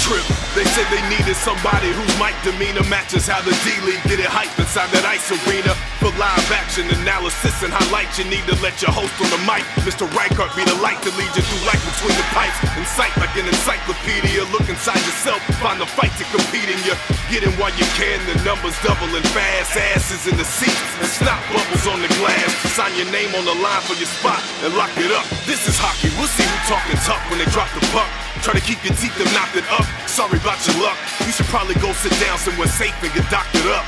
trip. They said they needed somebody whose mic demeanor matches how the D-League get it hype inside that ice arena. For live action analysis and highlights, you need to let your host on the mic, Mr. Reichert, be the light to lead you through life between the pipes. Incite like an encyclopedia. Look inside yourself, find the fight to compete in you. Get in while you can, the numbers doubling fast. Asses in the seats and snot bubbles on the glass. Sign your name on the line for your spot and lock it up. This is hockey, we'll see who talking tough when they drop the puck. Try to keep your teeth and knock it up. Sorry about your luck, you should probably go sit down somewhere safe and get doctored up.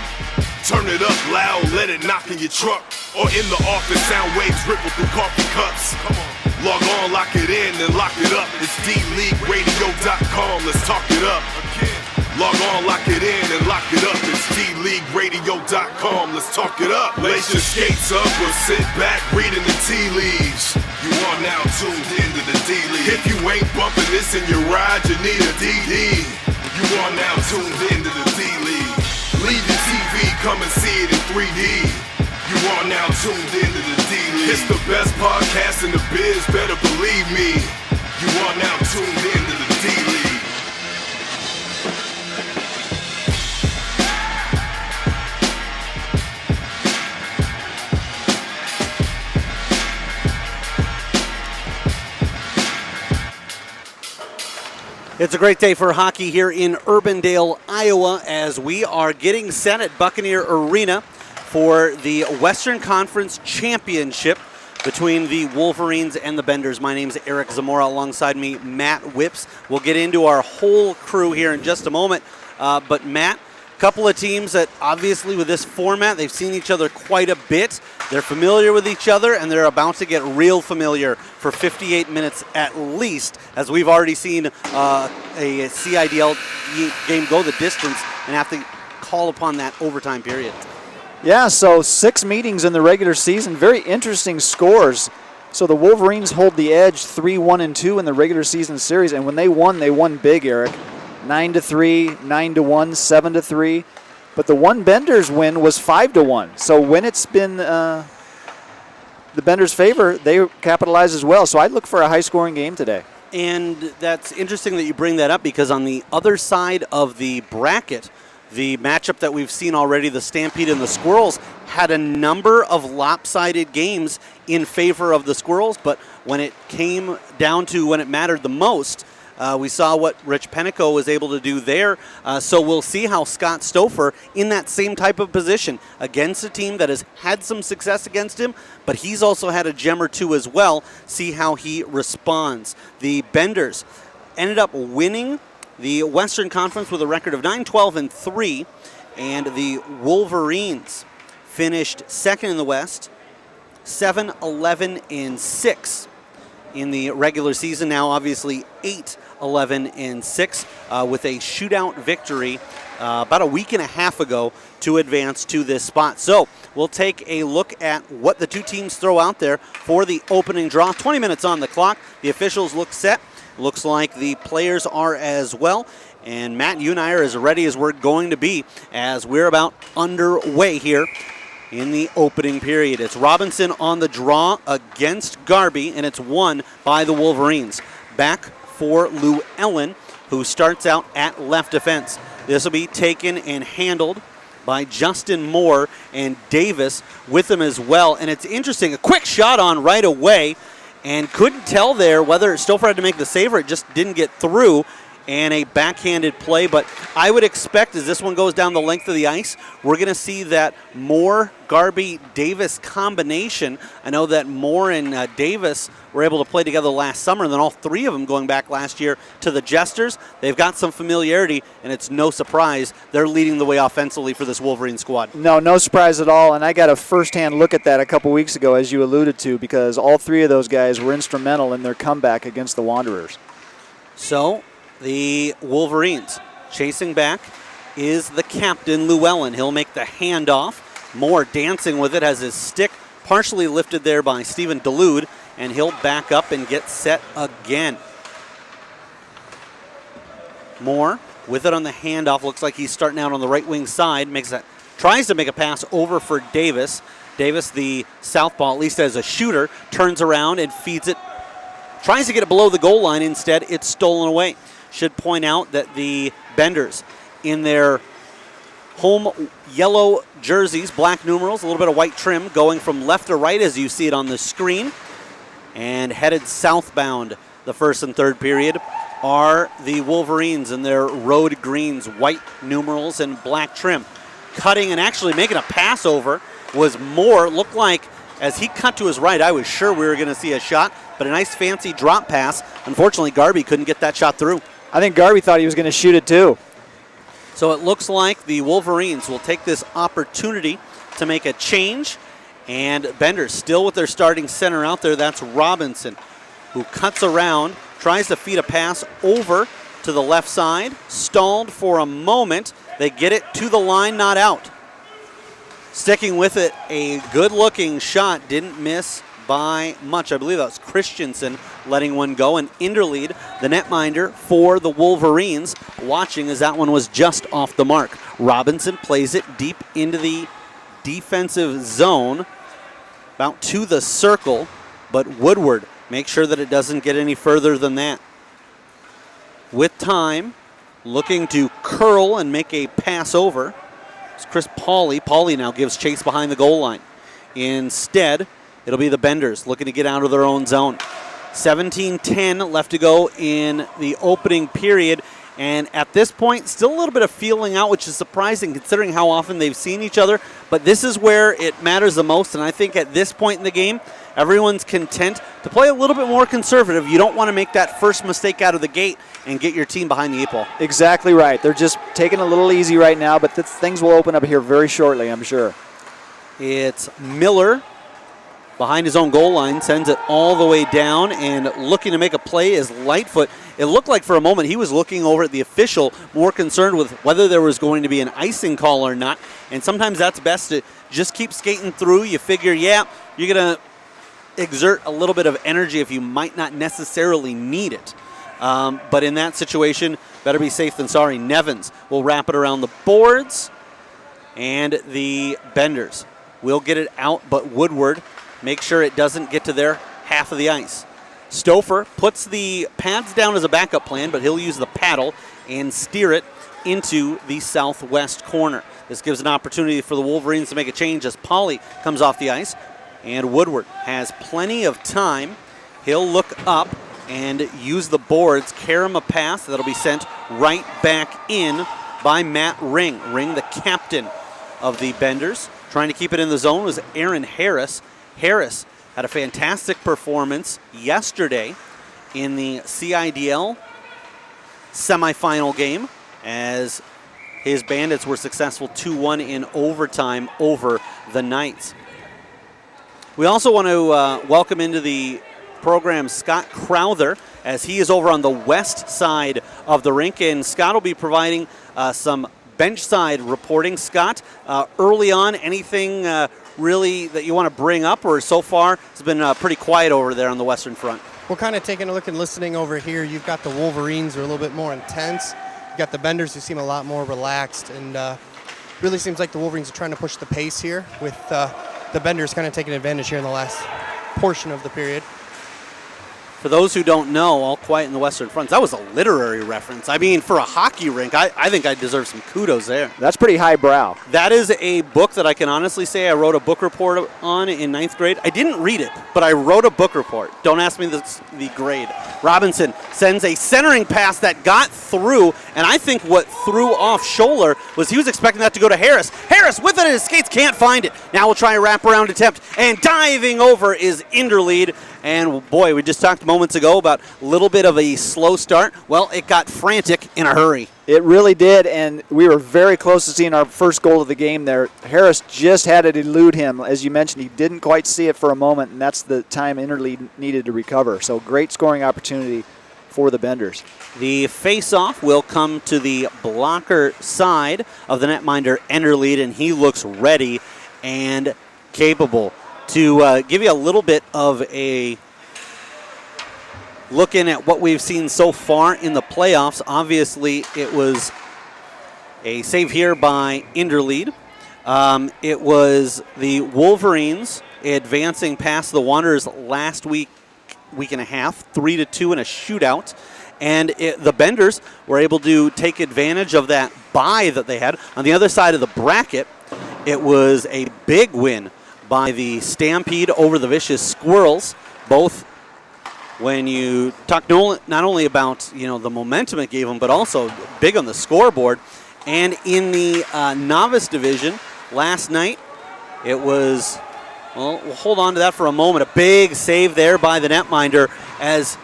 Turn it up loud, let it knock in your truck. Or in the office, sound waves ripple through coffee cups. Come on. Log on, lock it in, and lock it up. It's dleagueradio.com, let's talk it up. Log on, lock it in, and lock it up. It's dleagueradio.com, let's talk it up. Lace your skates up or sit back reading the tea leaves. You are now tuned into the D-League. If you ain't bumping this in your ride, you need a DD. You are now tuned into the D-League. Leave the TV, come and see it in 3D. You are now tuned into the D-League. It's the best podcast in the biz, better believe me. You are now tuned into the D-League. It's a great day for hockey here in Urbandale, Iowa, as we are getting set at Buccaneer Arena for the Western Conference Championship between the Wolverines and the Benders. My name's Eric Zamora. Alongside me, Matt Whips. We'll get into our whole crew here in just a moment. But Matt, a couple of teams that obviously with this format, they've seen each other quite a bit. They're familiar with each other, and they're about to get real familiar for 58 minutes at least, as we've already seen a CIDL game go the distance and have to call upon that overtime period. Yeah, so 6 meetings in the regular season, very interesting scores. So the Wolverines hold the edge 3-1-2 in the regular season series, and when they won big, Eric. 9-3, 9-1, 7-3. But the one Benders win was 5-1. So when it's been the Benders' favor, they capitalize as well. So I'd look for a high-scoring game today. And that's interesting that you bring that up, because on the other side of the bracket, the matchup that we've seen already, the Stampede and the Squirrels, had a number of lopsided games in favor of the Squirrels. But when it came down to when it mattered the most, we saw what Rich Pennico was able to do there. So we'll see how Scott Stouffer, in that same type of position, against a team that has had some success against him, but he's also had a gem or two as well, see how he responds. The Benders ended up winning the Western Conference with a record of 9-12-3, and the Wolverines finished second in the West, 7-11-6 in the regular season. Now, obviously, 8-11-6 with a shootout victory about a week and a half ago to advance to this spot. So we'll take a look at what the two teams throw out there for the opening draw. 20 minutes on the clock. The officials look set. Looks like the players are as well. And Matt, you and I are as ready as we're going to be as we're about underway here in the opening period. It's Robinson on the draw against Garby, and it's won by the Wolverines. Back for Llewellyn, who starts out at left defense. This will be taken and handled by Justin Moore, and Davis with him as well. And it's interesting, a quick shot on right away, and couldn't tell there whether Stouffer had to make the save or it just didn't get through, and a backhanded play. But I would expect as this one goes down the length of the ice, we're going to see that Moore, Garby, Davis combination. I know that Moore and Davis were able to play together last summer, and then all three of them going back last year to the Jesters. They've got some familiarity, and it's no surprise they're leading the way offensively for this Wolverine squad. No surprise at all, and I got a first-hand look at that a couple weeks ago, as you alluded to, because all three of those guys were instrumental in their comeback against the Wanderers. So the Wolverines chasing back is the captain, Llewellyn. He'll make the handoff. Moore dancing with it, has his stick partially lifted there by Stephen Delude, and he'll back up and get set again. Moore with it on the handoff. Looks like he's starting out on the right wing side. Tries to make a pass over for Davis. Davis, the southpaw, at least as a shooter, turns around and feeds it. Tries to get it below the goal line. Instead, it's stolen away. Should point out that the Benders, in their home yellow jerseys, black numerals, a little bit of white trim, going from left to right as you see it on the screen, and headed southbound the first and third period are the Wolverines in their road greens, white numerals and black trim. Cutting and actually making a pass over was Moore. Looked like as he cut to his right, I was sure we were going to see a shot, but a nice fancy drop pass. Unfortunately, Garby couldn't get that shot through. I think Garby thought he was going to shoot it too. So it looks like the Wolverines will take this opportunity to make a change, and Benders still with their starting center out there. That's Robinson, who cuts around, tries to feed a pass over to the left side, stalled for a moment. They get it to the line, not out. Sticking with it, a good-looking shot, didn't miss by much. I believe that was Christensen letting one go, and Inderlead, the netminder for the Wolverines, watching as that one was just off the mark. Robinson plays it deep into the defensive zone, about to the circle, but Woodward makes sure that it doesn't get any further than that. With time, looking to curl and make a pass over, it's Chris Pauly. Pauly now gives chase behind the goal line. Instead, it'll be the Benders looking to get out of their own zone. 17-10 left to go in the opening period. And at this point, still a little bit of feeling out, which is surprising considering how often they've seen each other. But this is where it matters the most. And I think at this point in the game, everyone's content to play a little bit more conservative. You don't want to make that first mistake out of the gate and get your team behind the eight ball. Exactly right. They're just taking it a little easy right now, but things will open up here very shortly, I'm sure. It's Miller behind his own goal line, sends it all the way down, and looking to make a play is Lightfoot. It looked like for a moment he was looking over at the official, more concerned with whether there was going to be an icing call or not. And sometimes that's best to just keep skating through. You figure, yeah, you're going to exert a little bit of energy if you might not necessarily need it. But in that situation, better be safe than sorry. Nevins will wrap it around the boards, and the Benders will get it out, but Woodward make sure it doesn't get to their half of the ice. Stouffer puts the pads down as a backup plan, but he'll use the paddle and steer it into the southwest corner. This gives an opportunity for the Wolverines to make a change as Pauly comes off the ice, and Woodward has plenty of time. He'll look up and use the boards, carry him a pass that'll be sent right back in by Matt Ring. Ring, the captain of the Benders. Trying to keep it in the zone was Aaron Harris. Harris had a fantastic performance yesterday in the CIDL semifinal game as his Bandits were successful 2-1 in overtime over the Knights. We also want to welcome into the program Scott Crowther as he is over on the west side of the rink, and Scott will be providing some bench side reporting. Scott, early on, anything really that you want to bring up, or so far it's been pretty quiet over there on the western front? Well, kind of taking a look and listening over here, you've got the Wolverines who are a little bit more intense. You've got the Benders who seem a lot more relaxed, and really seems like the Wolverines are trying to push the pace here with the Benders kind of taking advantage here in the last portion of the period. For those who don't know, All Quiet in the Western Front, that was a literary reference. I mean, for a hockey rink, I think I deserve some kudos there. That's pretty highbrow. That is a book that I can honestly say I wrote a book report on in 9th grade. I didn't read it, but I wrote a book report. Don't ask me the grade. Robinson sends a centering pass that got through, and I think what threw off Scholler was he was expecting that to go to Harris. Harris with it at his skates, can't find it. Now we'll try a wraparound attempt, and diving over is Inderlead. And boy, we just talked moments ago about a little bit of a slow start. Well, it got frantic in a hurry. It really did, and we were very close to seeing our first goal of the game there. Harris just had it elude him. As you mentioned, he didn't quite see it for a moment, and that's the time Interlead needed to recover. So great scoring opportunity for the Benders. The face-off will come to the blocker side of the netminder Enderlead, and he looks ready and capable. To give you a little bit of a look in at what we've seen so far in the playoffs, obviously it was a save here by Inderlead. It was the Wolverines advancing past the Wanderers last week and a half, 3-2 in a shootout. And the Benders were able to take advantage of that bye that they had. On the other side of the bracket, it was a big win by the Stampede over the Vicious Squirrels. Both, when you talk not only about the momentum it gave them, but also big on the scoreboard. And in the novice division last night, it was, well, we'll hold on to that for a moment. A big save there by the netminder, as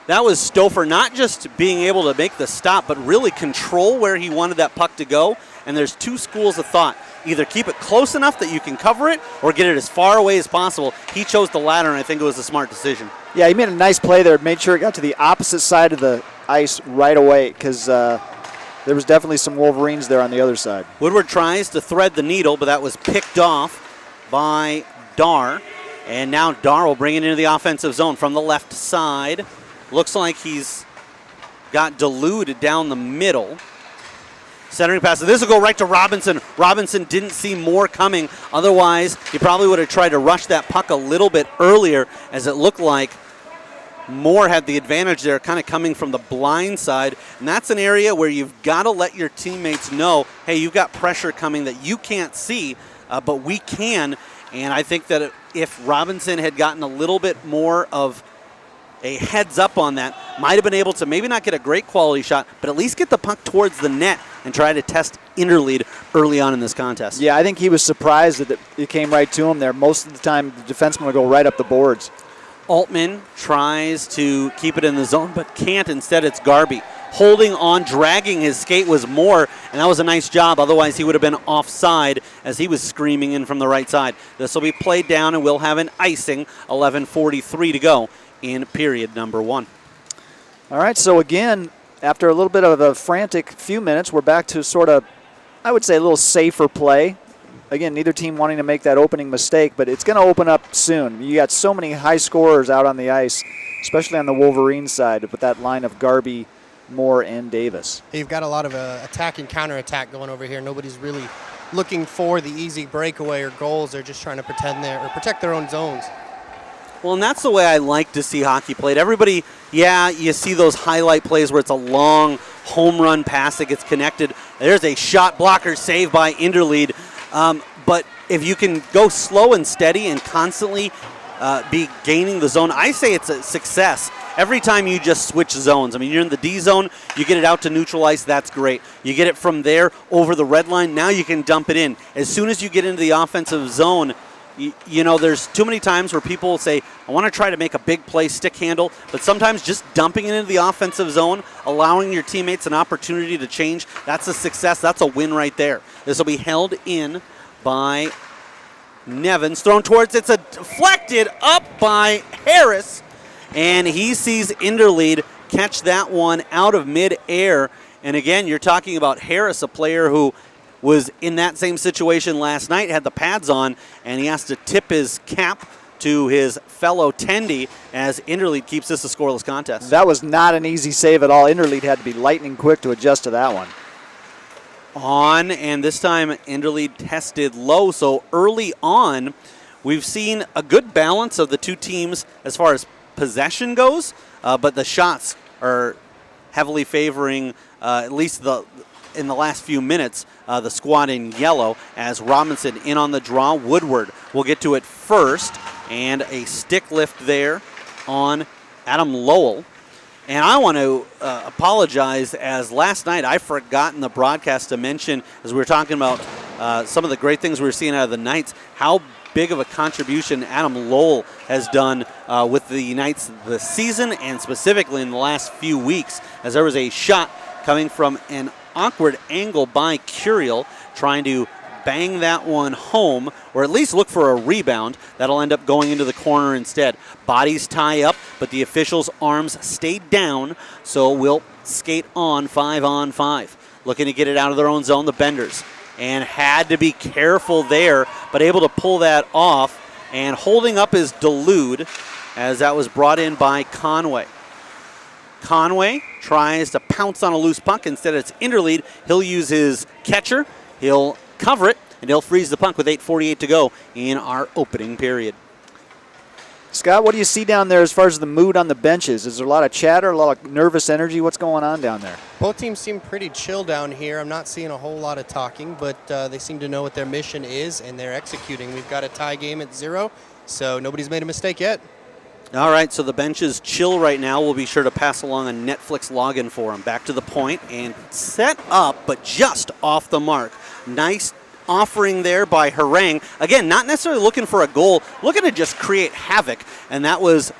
that was Stouffer not just being able to make the stop, but really control where he wanted that puck to go. And there's two schools of thought. Either keep it close enough that you can cover it or get it as far away as possible. He chose the latter, and I think it was a smart decision. Yeah, he made a nice play there. Made sure it got to the opposite side of the ice right away, because there was definitely some Wolverines there on the other side. Woodward tries to thread the needle, but that was picked off by Dar. And now Dar will bring it into the offensive zone from the left side. Looks like he's got diluted down the middle. Centering pass. This will go right to Robinson. Robinson didn't see Moore coming. Otherwise, he probably would have tried to rush that puck a little bit earlier, as it looked like Moore had the advantage there, kind of coming from the blind side. And that's an area where you've got to let your teammates know, hey, you've got pressure coming that you can't see, but we can. And I think that if Robinson had gotten a little bit more of a heads up on that, might have been able to maybe not get a great quality shot, but at least get the puck towards the net and try to test interlead early on in this contest. Yeah, I think he was surprised that it came right to him there. Most of the time, the defenseman will go right up the boards. Altman tries to keep it in the zone, but can't. Instead, it's Garby. Holding on, dragging his skate was Moore, and that was a nice job. Otherwise, he would have been offside as he was screaming in from the right side. This will be played down, and we'll have an icing. 11:43 to go in period number 1. All right, so again, after a little bit of a frantic few minutes, we're back to sort of, I would say, a little safer play. Again, neither team wanting to make that opening mistake, but it's going to open up soon. You got so many high scorers out on the ice, especially on the Wolverines side with that line of Garby, Moore, and Davis. You've got a lot of attack and counterattack going over here. Nobody's really looking for the easy breakaway or goals. They're just trying to protect their own zones. Well, and that's the way I like to see hockey played. Everybody, yeah, you see those highlight plays where it's a long home run pass that gets connected. There's a shot blocker save by Interlead. But if you can go slow and steady and constantly be gaining the zone, I say it's a success. Every time you just switch zones. I mean, you're in the D zone, you get it out to neutral ice, that's great. You get it from there over the red line, now you can dump it in. As soon as you get into the offensive zone, you know, there's too many times where people say, I want to try to make a big play, stick handle, but sometimes just dumping it into the offensive zone, allowing your teammates an opportunity to change, that's a success. That's a win right there. This will be held in by Nevins. Thrown towards, it's a deflected up by Harris, and he sees Interlead catch that one out of midair. And again, you're talking about Harris, a player who was in that same situation last night, had the pads on, and he has to tip his cap to his fellow Tendy as Interlead keeps this a scoreless contest. That was not an easy save at all. Interlead had to be lightning quick to adjust to that one. On, and this time Interlead tested low, so early on we've seen a good balance of the two teams as far as possession goes, but the shots are heavily favoring, at least in the last few minutes, the squad in yellow, as Robinson in on the draw. Woodward will get to it first, and a stick lift there on Adam Lowell. And I want to apologize, as last night I forgot in the broadcast to mention, as we were talking about some of the great things we were seeing out of the Knights, how big of a contribution Adam Lowell has done with the Knights this season, and specifically in the last few weeks, as there was a shot coming from an awkward angle by Curiel, trying to bang that one home, or at least look for a rebound. That'll end up going into the corner instead. Bodies tie up, but the officials' arms stayed down, so we'll skate on 5-on-5. Looking to get it out of their own zone, the Benders. And had to be careful there, but able to pull that off. And holding up is Delude, as that was brought in by Conway. Conway tries to pounce on a loose puck. Instead, it's Interlead. He'll use his catcher. He'll cover it, and he'll freeze the puck with 8:48 to go in our opening period. Scott, what do you see down there as far as the mood on the benches? Is there a lot of chatter, a lot of nervous energy? What's going on down there? Both teams seem pretty chill down here. I'm not seeing a whole lot of talking, but they seem to know what their mission is, and they're executing. We've got a tie game at 0, so nobody's made a mistake yet. All right, so the bench is chill right now. We'll be sure to pass along a Netflix login for them. Back to the point and set up, but just off the mark. Nice offering there by Harang. Again, not necessarily looking for a goal, looking to just create havoc, and that was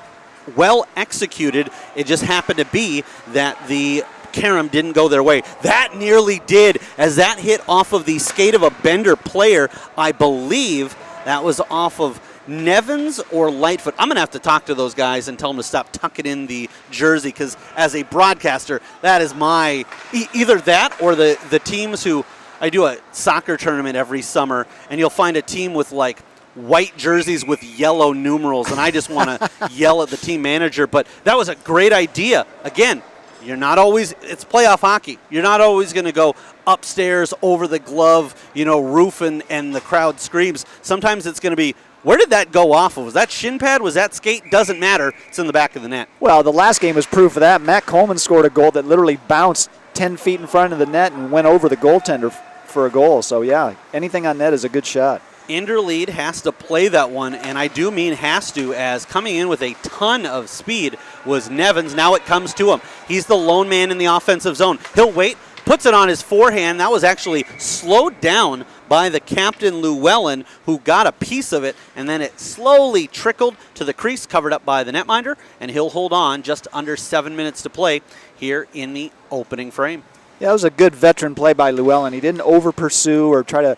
well executed. It just happened to be that the carom didn't go their way. That nearly did, as that hit off of the skate of a Bender player. I believe that was off of Nevins or Lightfoot. I'm going to have to talk to those guys and tell them to stop tucking in the jersey, because as a broadcaster, that is my, either that or the teams who, I do a soccer tournament every summer, and you'll find a team with like white jerseys with yellow numerals, and I just want to yell at the team manager. But that was a great idea. Again, you're not always, it's playoff hockey. You're not always going to go upstairs over the glove, roof and the crowd screams. Sometimes it's going to be, where did that go off of? Was that shin pad? Was that skate? Doesn't matter. It's in the back of the net. Well, the last game was proof of that. Matt Coleman scored a goal that literally bounced 10 feet in front of the net and went over the goaltender for a goal. So, yeah, anything on net is a good shot. Interlead has to play that one, and I do mean has to, as coming in with a ton of speed was Nevins. Now it comes to him. He's the lone man in the offensive zone. He'll wait, puts it on his forehand. That was actually slowed down by the captain, Llewellyn, who got a piece of it, and then it slowly trickled to the crease, covered up by the netminder, and he'll hold on just under 7 minutes to play here in the opening frame. Yeah, it was a good veteran play by Llewellyn. He didn't over-pursue or try to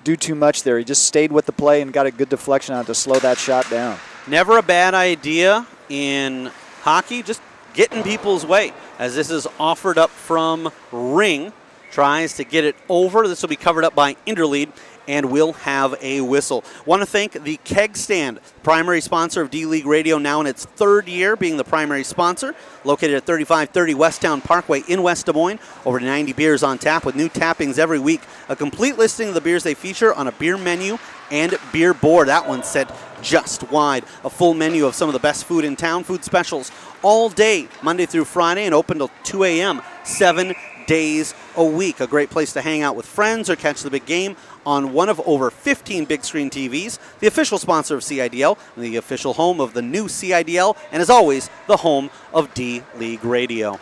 do too much there. He just stayed with the play and got a good deflection on it to slow that shot down. Never a bad idea in hockey, just getting people's way, as this is offered up from Ring. Tries to get it over. This will be covered up by Interlead, and we'll have a whistle. Want to thank the Keg Stand, primary sponsor of D-League Radio, now in its 3rd year being the primary sponsor. Located at 3530 Westtown Parkway in West Des Moines. Over 90 beers on tap with new tappings every week. A complete listing of the beers they feature on a beer menu and beer board. That one's set just wide. A full menu of some of the best food in town. Food specials all day, Monday through Friday, and open till 2 a.m. 7 days a week. A great place to hang out with friends or catch the big game on one of over 15 big screen TVs. The official sponsor of CIDL and the official home of the new CIDL, and as always, the home of D-League Radio.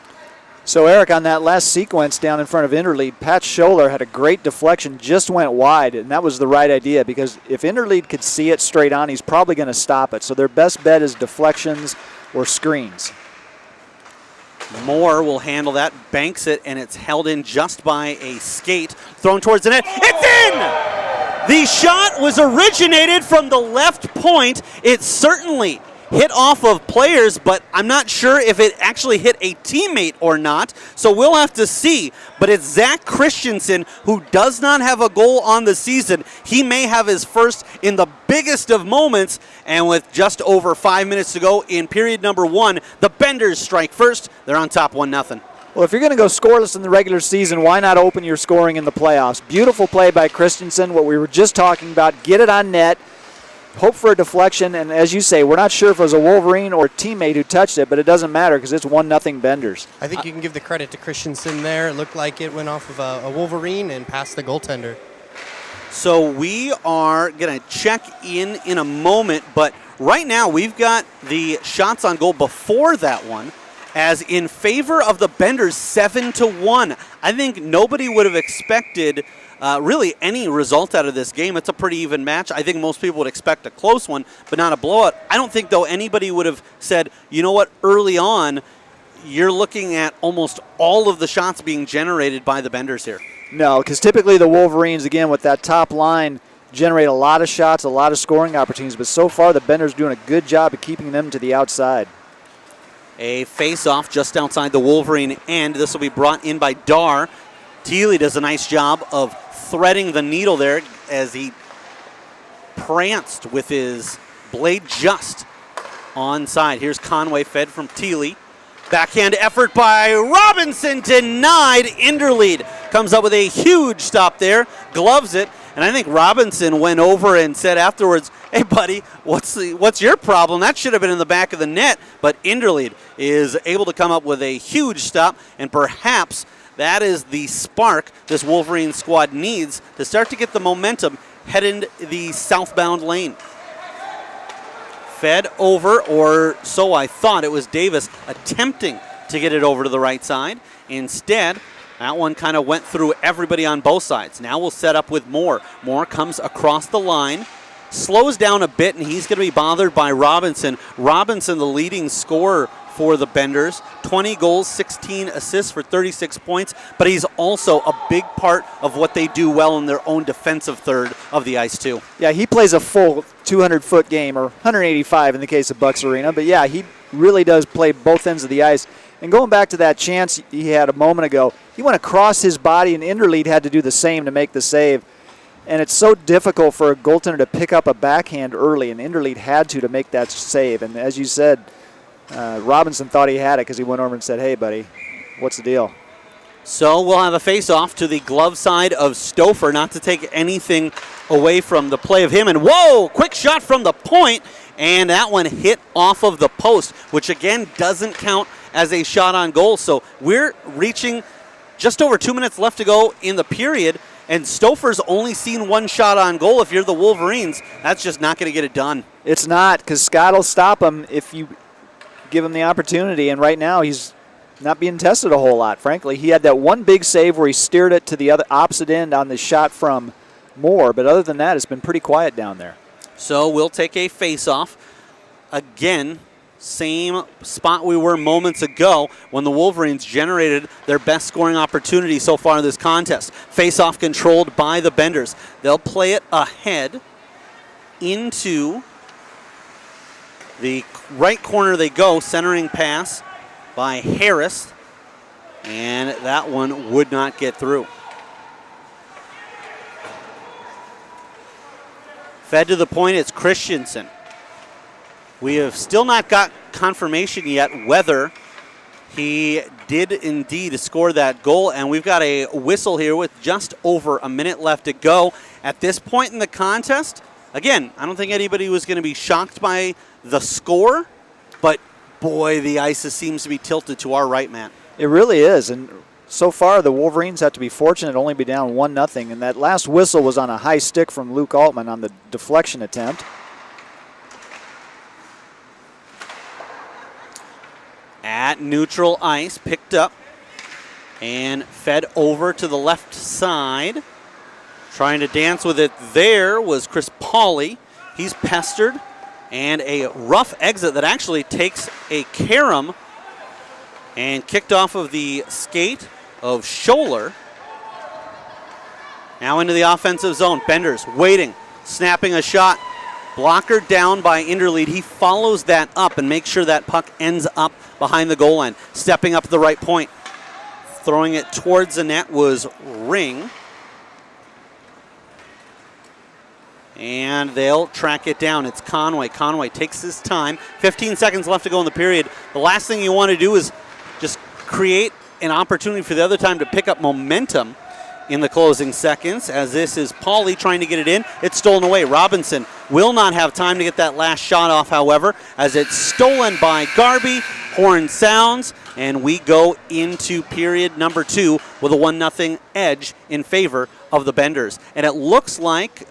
So, Eric, on that last sequence down in front of Interlead, Pat Scholler had a great deflection, just went wide, and that was the right idea, because if Interlead could see it straight on, he's probably going to stop it. So their best bet is deflections or screens. Moore will handle that, banks it, and it's held in just by a skate. Thrown towards the net. It's in! The shot was originated from the left point. It certainly hit off of players, but I'm not sure if it actually hit a teammate or not, so we'll have to see. But it's Zach Christensen, who does not have a goal on the season. He may have his first in the biggest of moments, and with just over 5 minutes to go in period number 1, the Benders strike first. They're on top 1-0. Well, if you're going to go scoreless in the regular season, why not open your scoring in the playoffs? Beautiful play by Christensen, what we were just talking about. Get it on net. Hope for a deflection, and as you say, we're not sure if it was a Wolverine or a teammate who touched it, but it doesn't matter because it's 1-0 Benders. I think you can give the credit to Christensen there. It looked like it went off of a Wolverine and past the goaltender. So we are going to check in a moment, but right now we've got the shots on goal before that one, as in favor of the Benders 7-1. I think nobody would have expected really any result out of this game. It's a pretty even match. I think most people would expect a close one, but not a blowout. I don't think, though, anybody would have said, you know what, early on, you're looking at almost all of the shots being generated by the Benders here. No, because typically the Wolverines, again, with that top line, generate a lot of shots, a lot of scoring opportunities, but so far the Benders doing a good job of keeping them to the outside. A face-off just outside the Wolverine end. This will be brought in by Dar. Thiele does a nice job of threading the needle there as he pranced with his blade just onside. Here's Conway fed from Thiele. Backhand effort by Robinson, denied. Interlead comes up with a huge stop there, gloves it, And I think Robinson went over and said afterwards, hey, buddy, what's your problem? That should have been in the back of the net. But Inderlead is able to come up with a huge stop, and perhaps that is the spark this Wolverine squad needs to start to get the momentum heading the southbound lane. Fed over, or so I thought. It was Davis attempting to get it over to the right side. Instead, that one kind of went through everybody on both sides. Now we'll set up with Moore. Moore comes across the line, slows down a bit, and he's going to be bothered by Robinson. Robinson, the leading scorer for the Benders. 20 goals, 16 assists for 36 points, but he's also a big part of what they do well in their own defensive third of the ice, too. Yeah, he plays a full 200-foot game, or 185 in the case of Bucks Arena. But, yeah, he really does play both ends of the ice. And going back to that chance he had a moment ago, he went across his body, and Inderlead had to do the same to make the save. And it's so difficult for a goaltender to pick up a backhand early, and Inderlead had to make that save. And as you said, Robinson thought he had it because he went over and said, hey, buddy, what's the deal? So we'll have a face-off to the glove side of Stouffer, not to take anything away from the play of him. And whoa, quick shot from the point, and that one hit off of the post, which again doesn't count as a shot on goal. So we're reaching just over 2 minutes left to go in the period, and Stouffer's only seen one shot on goal. If you're the Wolverines, that's just not going to get it done. It's not, because Scott will stop him if you give him the opportunity, and right now he's not being tested a whole lot, frankly. He had that one big save where he steered it to the other opposite end on the shot from Moore, but other than that, it's been pretty quiet down there. So we'll take a face-off. Again, same spot we were moments ago when the Wolverines generated their best scoring opportunity so far in this contest. Face-off controlled by the Benders. They'll play it ahead into the right corner they go, centering pass by Harris, and that one would not get through. Fed to the point, it's Christensen. We have still not got confirmation yet whether he did indeed score that goal, and we've got a whistle here with just over a minute left to go. At this point in the contest, again, I don't think anybody was going to be shocked by the score, but boy, the ice seems to be tilted to our right, man. It really is, and so far the Wolverines have to be fortunate to only be down 1-0, and that last whistle was on a high stick from Luke Altman on the deflection attempt. At neutral ice, picked up and fed over to the left side. Trying to dance with it there was Chris Pauley. He's pestered, and a rough exit that actually takes a carom and kicked off of the skate of Scholler. Now into the offensive zone. Benders waiting, snapping a shot. Blocker down by Inderlead. He follows that up and makes sure that puck ends up behind the goal line. Stepping up the right point. Throwing it towards the net was Ring. And they'll track it down. It's Conway. Conway takes his time. 15 seconds left to go in the period. The last thing you want to do is just create an opportunity for the other time to pick up momentum in the closing seconds, as this is Pauley trying to get it in. It's stolen away. Robinson will not have time to get that last shot off, however, as it's stolen by Garby. Horn sounds, and we go into period number 2 with a 1-0 edge in favor of the Benders. And it looks like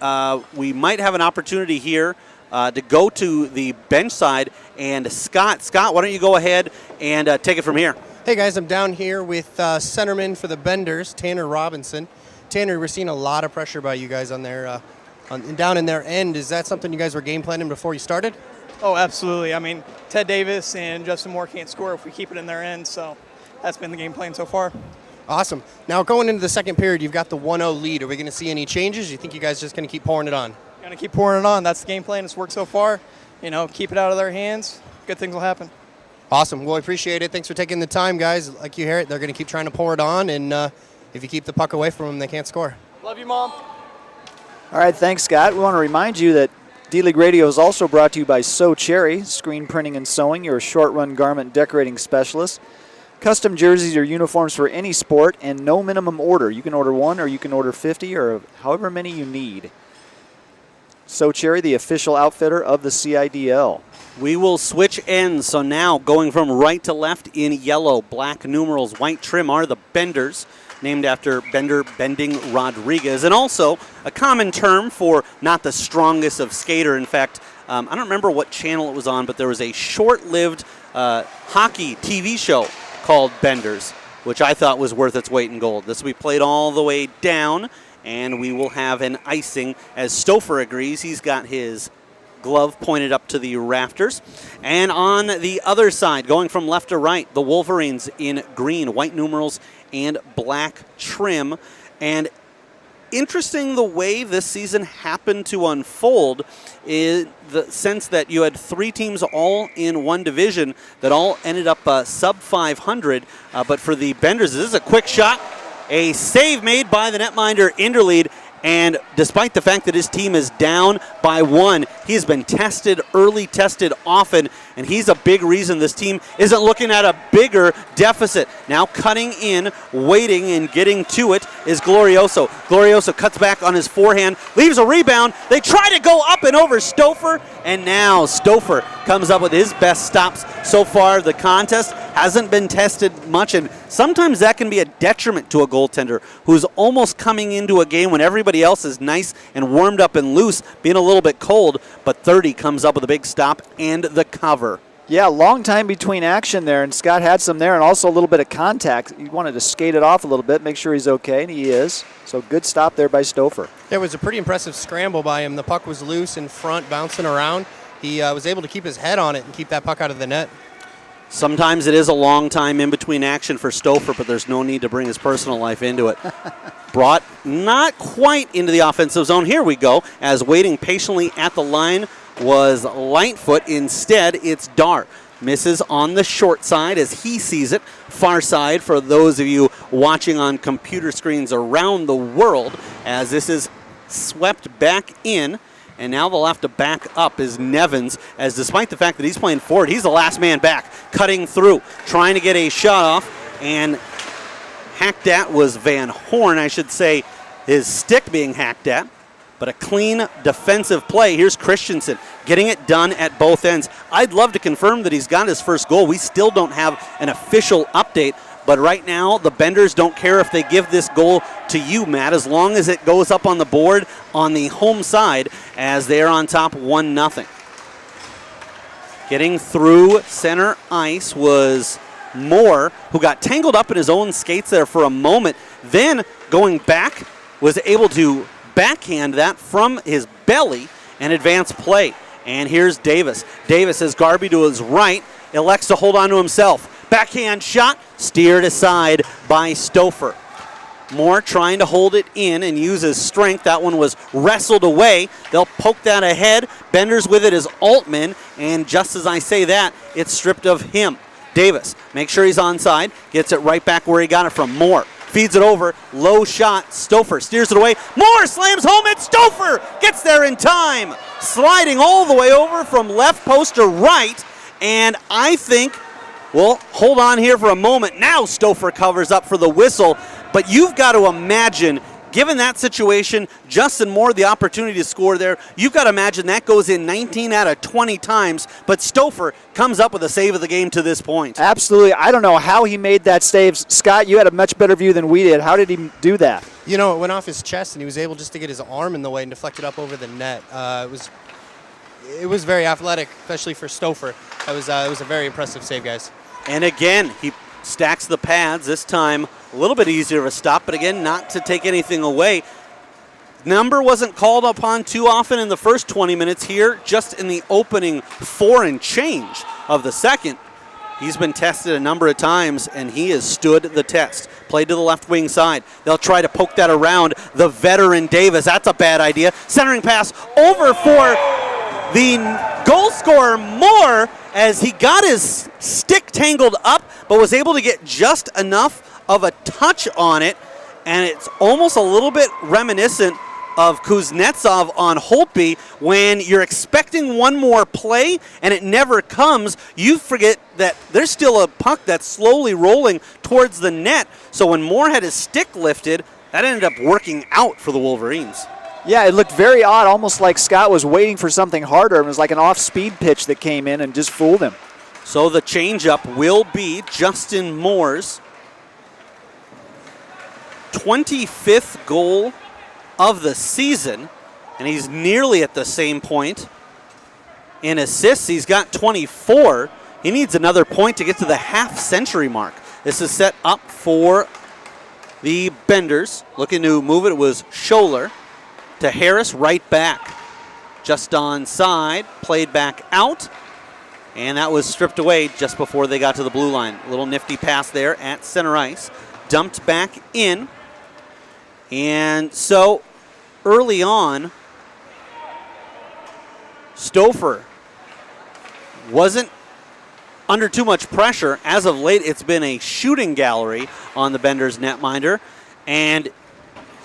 we might have an opportunity here to go to the bench side. And Scott, why don't you go ahead and take it from here? Hey guys, I'm down here with centerman for the Benders, Tanner Robinson. Tanner, we're seeing a lot of pressure by you guys on their down in their end. Is that something you guys were game planning before you started? Oh, absolutely. I mean, Ted Davis and Justin Moore can't score if we keep it in their end, so that's been the game plan so far. Awesome. Now going into the second period, you've got the 1-0 lead. Are we going to see any changes? You think you guys just going to keep pouring it on? Going to keep pouring it on. That's the game plan. It's worked so far. You know, keep it out of their hands. Good things will happen. Awesome. Well, I appreciate it. Thanks for taking the time, guys. Like you hear it, they're going to keep trying to pour it on, and if you keep the puck away from them, they can't score. Love you, Mom. All right, thanks, Scott. We want to remind you that D-League Radio is also brought to you by Sew Cherry, screen printing and sewing, your short-run garment decorating specialist. custom jerseys or uniforms for any sport and no minimum order. You can order one or you can order 50 or however many you need. So Cherry, the official outfitter of the CIDL. We will switch ends. So now going from right to left in yellow, black numerals, white trim are the Benders, named after Bender Bending Rodriguez. And also a common term for not the strongest of skater. In fact, I don't remember what channel it was on, but there was a short-lived hockey TV show called Benders, which I thought was worth its weight in gold. This will be played all the way down, and we will have an icing as Stouffer agrees. He's got his glove pointed up to the rafters. And on the other side, going from left to right, the Wolverines in green, white numerals, and black trim. And interesting the way this season happened to unfold in the sense that you had three teams all in one division that all ended up sub 500. But for the Benders, this is a quick shot. A save made by the netminder Inderlead. And despite the fact that his team is down by one, he has been tested early, tested often, and he's a big reason this team isn't looking at a bigger deficit. Now cutting in, waiting, and getting to it is Glorioso. Glorioso cuts back on his forehand, leaves a rebound. They try to go up and over Stouffer, and now Stouffer comes up with his best stops so far. The contest hasn't been tested much, and sometimes that can be a detriment to a goaltender who's almost coming into a game when everybody else is nice and warmed up and loose, being a little bit cold, but 30 comes up with a big stop and the cover. Yeah, long time between action there, and Scott had some there, and also a little bit of contact. He wanted to skate it off a little bit, make sure he's okay, and he is. So good stop there by Stouffer. It was a pretty impressive scramble by him. The puck was loose in front, bouncing around. He was able to keep his head on it and keep that puck out of the net. Sometimes it is a long time in between action for Stouffer, but there's no need to bring his personal life into it. Brought not quite into the offensive zone. Here we go, as waiting patiently at the line was Lightfoot. Instead, it's Dar. Misses on the short side as he sees it. Far side for those of you watching on computer screens around the world, as this is swept back in. And now they'll have to back up is Nevins, as despite the fact that he's playing forward, he's the last man back, cutting through, trying to get a shot off, and hacked at was Van Horn, I should say, his stick being hacked at, but a clean defensive play. Here's Christensen getting it done at both ends. I'd love to confirm that he's got his first goal. We still don't have an official update, but right now the Benders don't care if they give this goal to you, Matt, as long as it goes up on the board on the home side as they're on top 1-0. Getting through center ice was Moore, who got tangled up in his own skates there for a moment. Then going back, was able to backhand that from his belly and advance play. And here's Davis. Davis has Garby to his right, elects to hold on to himself. Backhand shot, steered aside by Stouffer. Moore trying to hold it in and use his strength. That one was wrestled away. They'll poke that ahead. Benders with it is Altman, and just as I say that, it's stripped of him. Davis, make sure he's onside, gets it right back where he got it from. Moore feeds it over, low shot, Stouffer steers it away. Moore slams home, and Stouffer gets there in time. Sliding all the way over from left post to right, and I think, well, hold on here for a moment. Now Stouffer covers up for the whistle, but you've got to imagine, given that situation, Justin Moore the opportunity to score there, you've got to imagine that goes in 19 out of 20 times, but Stouffer comes up with a save of the game to this point. Absolutely. I don't know how he made that save. Scott, you had a much better view than we did. How did he do that? You know, it went off his chest, and he was able just to get his arm in the way and deflect it up over the net. It was very athletic, especially for Stouffer. It was a very impressive save, guys. And again, he stacks the pads, this time a little bit easier of a stop, but again, not to take anything away. Number wasn't called upon too often in the first 20 minutes here, just in the opening 4 and change of the second. He's been tested a number of times, and he has stood the test. Played to the left wing side. They'll try to poke that around. The veteran Davis, that's a bad idea. Centering pass over for the goal scorer Moore, as he got his stick tangled up, but was able to get just enough of a touch on it, and it's almost a little bit reminiscent of Kuznetsov on Holtby. When you're expecting one more play and it never comes, you forget that there's still a puck that's slowly rolling towards the net. So when Moore had his stick lifted, that ended up working out for the Wolverines. Yeah, it looked very odd, almost like Scott was waiting for something harder. It was like an off-speed pitch that came in and just fooled him. So the changeup will be Justin Moore's 25th goal of the season, and he's nearly at the same point in assists. He's got 24. He needs another point to get to the half-century mark. This is set up for the Benders. Looking to move it, was Scholler to Harris, right back. Just onside, played back out, and that was stripped away just before they got to the blue line. A little nifty pass there at center ice. Dumped back in. And so early on, Stouffer wasn't under too much pressure. As of late, it's been a shooting gallery on the Benders netminder, and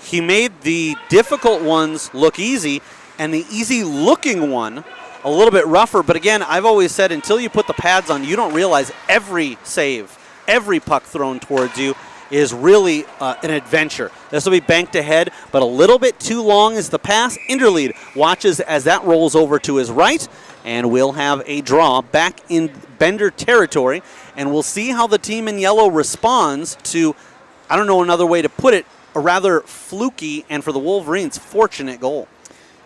he made the difficult ones look easy and the easy-looking one a little bit rougher. But again, I've always said until you put the pads on, you don't realize every save, every puck thrown towards you is really an adventure. This will be banked ahead, but a little bit too long is the pass. Interlead watches as that rolls over to his right, and we'll have a draw back in Bender territory, and we'll see how the team in yellow responds to, I don't know another way to put it, a rather fluky and for the Wolverines fortunate goal.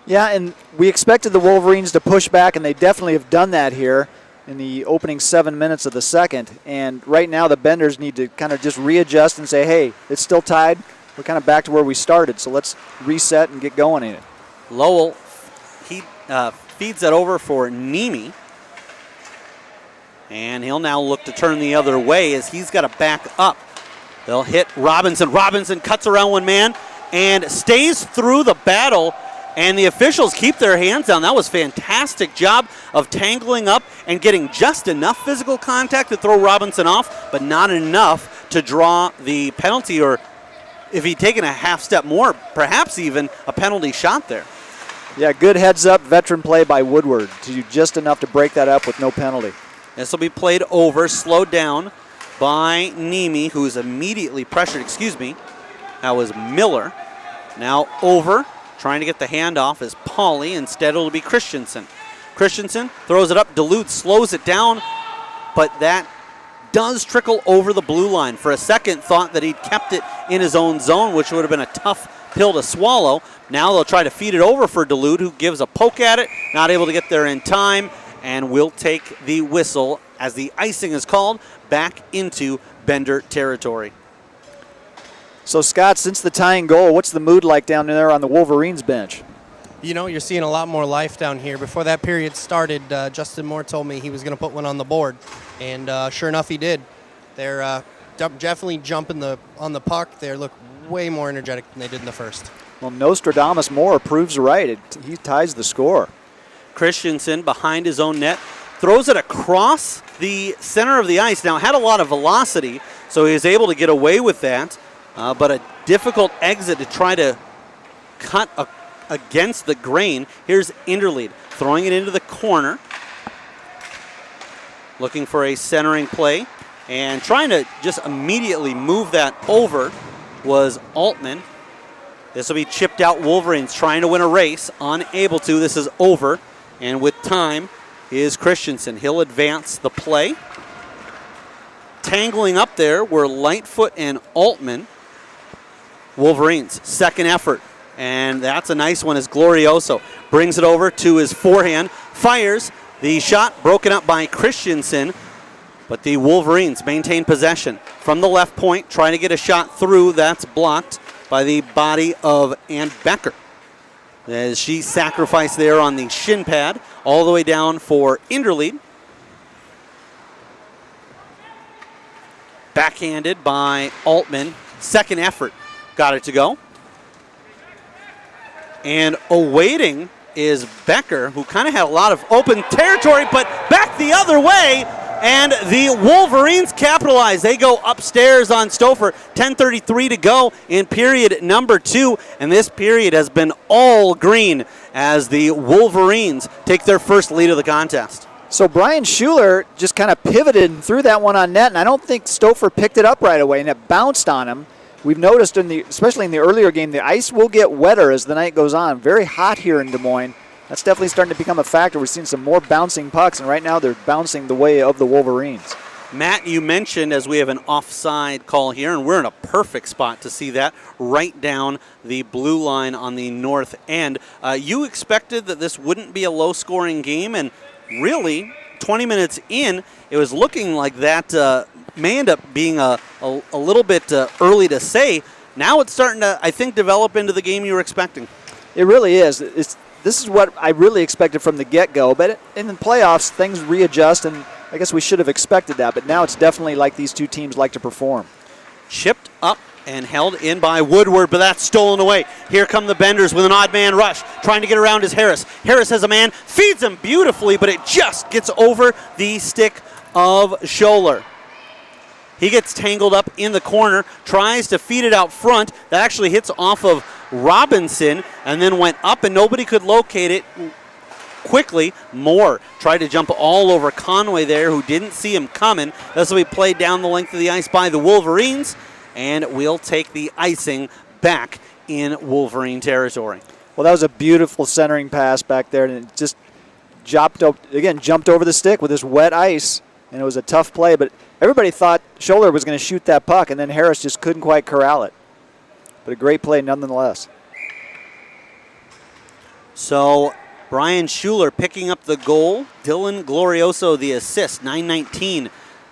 Yeah, and we expected the Wolverines to push back, and they definitely have done that here in the opening 7 minutes of the second. And right now the Benders need to kind of just readjust and say, hey, it's still tied. We're kind of back to where we started, so let's reset and get going in it. Lowell, he feeds that over for Niemi. And he'll now look to turn the other way as he's got to back up. They'll hit Robinson. Robinson cuts around one man and stays through the battle. And the officials keep their hands down. That was a fantastic job of tangling up and getting just enough physical contact to throw Robinson off, but not enough to draw the penalty, or if he'd taken a half step more, perhaps even a penalty shot there. Yeah, good heads-up veteran play by Woodward to do just enough to break that up with no penalty. This will be played over, slowed down by Niemi, who's immediately pressured. That was Miller. Now over. Trying to get the handoff is Pauly. Instead, it'll be Christensen. Christensen throws it up. Duluth slows it down, but that does trickle over the blue line. For a second, thought that he'd kept it in his own zone, which would have been a tough pill to swallow. Now they'll try to feed it over for Duluth, who gives a poke at it. Not able to get there in time, and will take the whistle as the icing is called back into Bender territory. So, Scott, since the tying goal, what's the mood like down there on the Wolverines bench? You know, you're seeing a lot more life down here. Before that period started, Justin Moore told me he was going to put one on the board, and sure enough, he did. They're definitely jumping on the puck. They look way more energetic than they did in the first. Well, Nostradamus Moore proves right. He ties the score. Christensen behind his own net, throws it across the center of the ice. Now, had a lot of velocity, so he was able to get away with that. But a difficult exit to try to cut against the grain. Here's Interlead throwing it into the corner. Looking for a centering play. And trying to just immediately move that over was Altman. This will be chipped out Wolverines trying to win a race. Unable to. This is over. And with time is Christensen. He'll advance the play. Tangling up there were Lightfoot and Altman. Wolverines, second effort, and that's a nice one as Glorioso brings it over to his forehand, fires. The shot broken up by Christensen, but the Wolverines maintain possession from the left point, trying to get a shot through. That's blocked by the body of Ann Becker, as she sacrificed there on the shin pad, all the way down for Interlead. Backhanded by Altman, second effort. Got it to go. And awaiting is Becker, who kind of had a lot of open territory, but back the other way. And the Wolverines capitalize. They go upstairs on Stouffer. 10:33 to go in period number 2. And this period has been all green as the Wolverines take their first lead of the contest. So Brian Schuler just kind of pivoted and threw that one on net, and I don't think Stouffer picked it up right away, and it bounced on him. We've noticed, especially in the earlier game, the ice will get wetter as the night goes on. Very hot here in Des Moines. That's definitely starting to become a factor. We're seeing some more bouncing pucks, and right now they're bouncing the way of the Wolverines. Matt, you mentioned as we have an offside call here, and we're in a perfect spot to see that right down the blue line on the north end. You expected that this wouldn't be a low-scoring game, and really, 20 minutes in, it was looking like that may end up being a little bit early to say. Now it's starting to, I think, develop into the game you were expecting. It really is. This is what I really expected from the get-go, but in the playoffs, things readjust, and I guess we should have expected that, but now it's definitely like these two teams like to perform. Chipped up and held in by Woodward, but that's stolen away. Here come the Benders with an odd man rush, trying to get around is Harris. Harris has a man, feeds him beautifully, but it just gets over the stick of Scholler. He gets tangled up in the corner, tries to feed it out front. That actually hits off of Robinson and then went up, and nobody could locate it quickly. Moore tried to jump all over Conway there, who didn't see him coming. This will be played down the length of the ice by the Wolverines, and we'll take the icing back in Wolverine territory. Well, that was a beautiful centering pass back there, and it just jumped over the stick with this wet ice, and it was a tough play, but everybody thought Scholler was going to shoot that puck, and then Harris just couldn't quite corral it. But a great play nonetheless. So Brian Schuler picking up the goal. Dylan Glorioso the assist. 9:19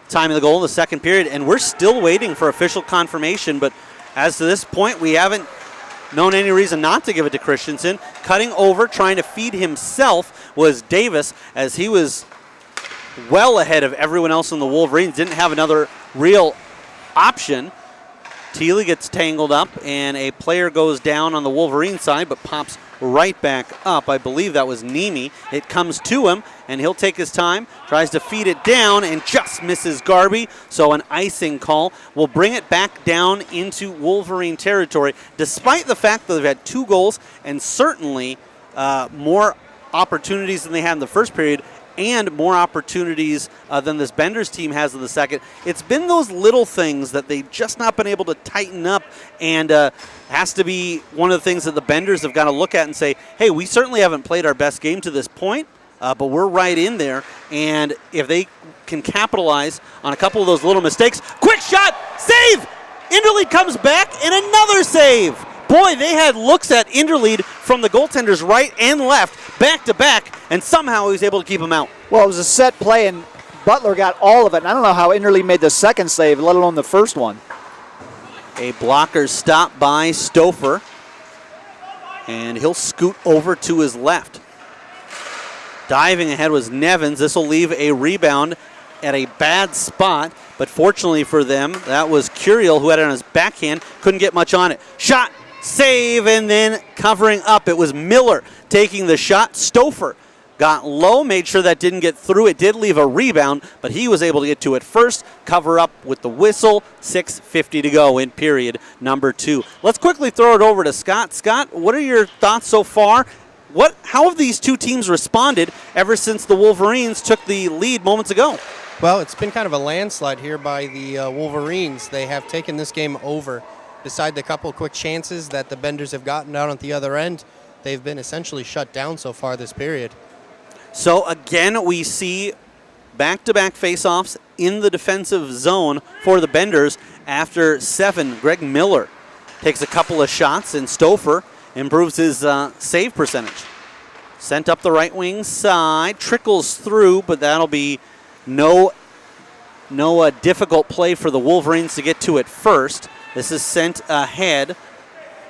time of the goal in the second period. And we're still waiting for official confirmation. But as to this point, we haven't known any reason not to give it to Christensen. Cutting over, trying to feed himself was Davis, as he was well ahead of everyone else in the Wolverines. Didn't have another real option. Thiele gets tangled up, and a player goes down on the Wolverine side, but pops right back up. I believe that was Nemi. It comes to him, and he'll take his time, tries to feed it down, and just misses Garby. So an icing call will bring it back down into Wolverine territory, despite the fact that they've had 2 goals and certainly more opportunities than they had in the first period, and more opportunities than this Benders team has in the second. It's been those little things that they've just not been able to tighten up, and has to be one of the things that the Benders have got to look at and say, hey, we certainly haven't played our best game to this point, but we're right in there, and if they can capitalize on a couple of those little mistakes. Quick shot! Save! Interlead comes back, and another save! Boy, they had looks at Interlead from the goaltenders right and left, back to back, and somehow he was able to keep him out. Well, it was a set play, and Butler got all of it. And I don't know how Interlead made the second save, let alone the first one. A blocker stop by Stouffer, and he'll scoot over to his left. Diving ahead was Nevins. This will leave a rebound at a bad spot, but fortunately for them, that was Curiel who had it on his backhand. Couldn't get much on it. Shot, save, and then covering up. It was Miller taking the shot. Stouffer got low, made sure that didn't get through. It did leave a rebound, but he was able to get to it first, cover up with the whistle. 6:50 to go in period number 2. Let's quickly throw it over to Scott. Scott, what are your thoughts so far? How have these two teams responded ever since the Wolverines took the lead moments ago? Well, it's been kind of a landslide here by the Wolverines. They have taken this game over. Beside the couple quick chances that the Benders have gotten down at the other end, they've been essentially shut down so far this period. So again, we see back-to-back faceoffs in the defensive zone for the Benders. After 7, Greg Miller takes a couple of shots, and Stouffer improves his save percentage. Sent up the right wing side, trickles through, but that'll be no difficult play for the Wolverines to get to it first. This is sent ahead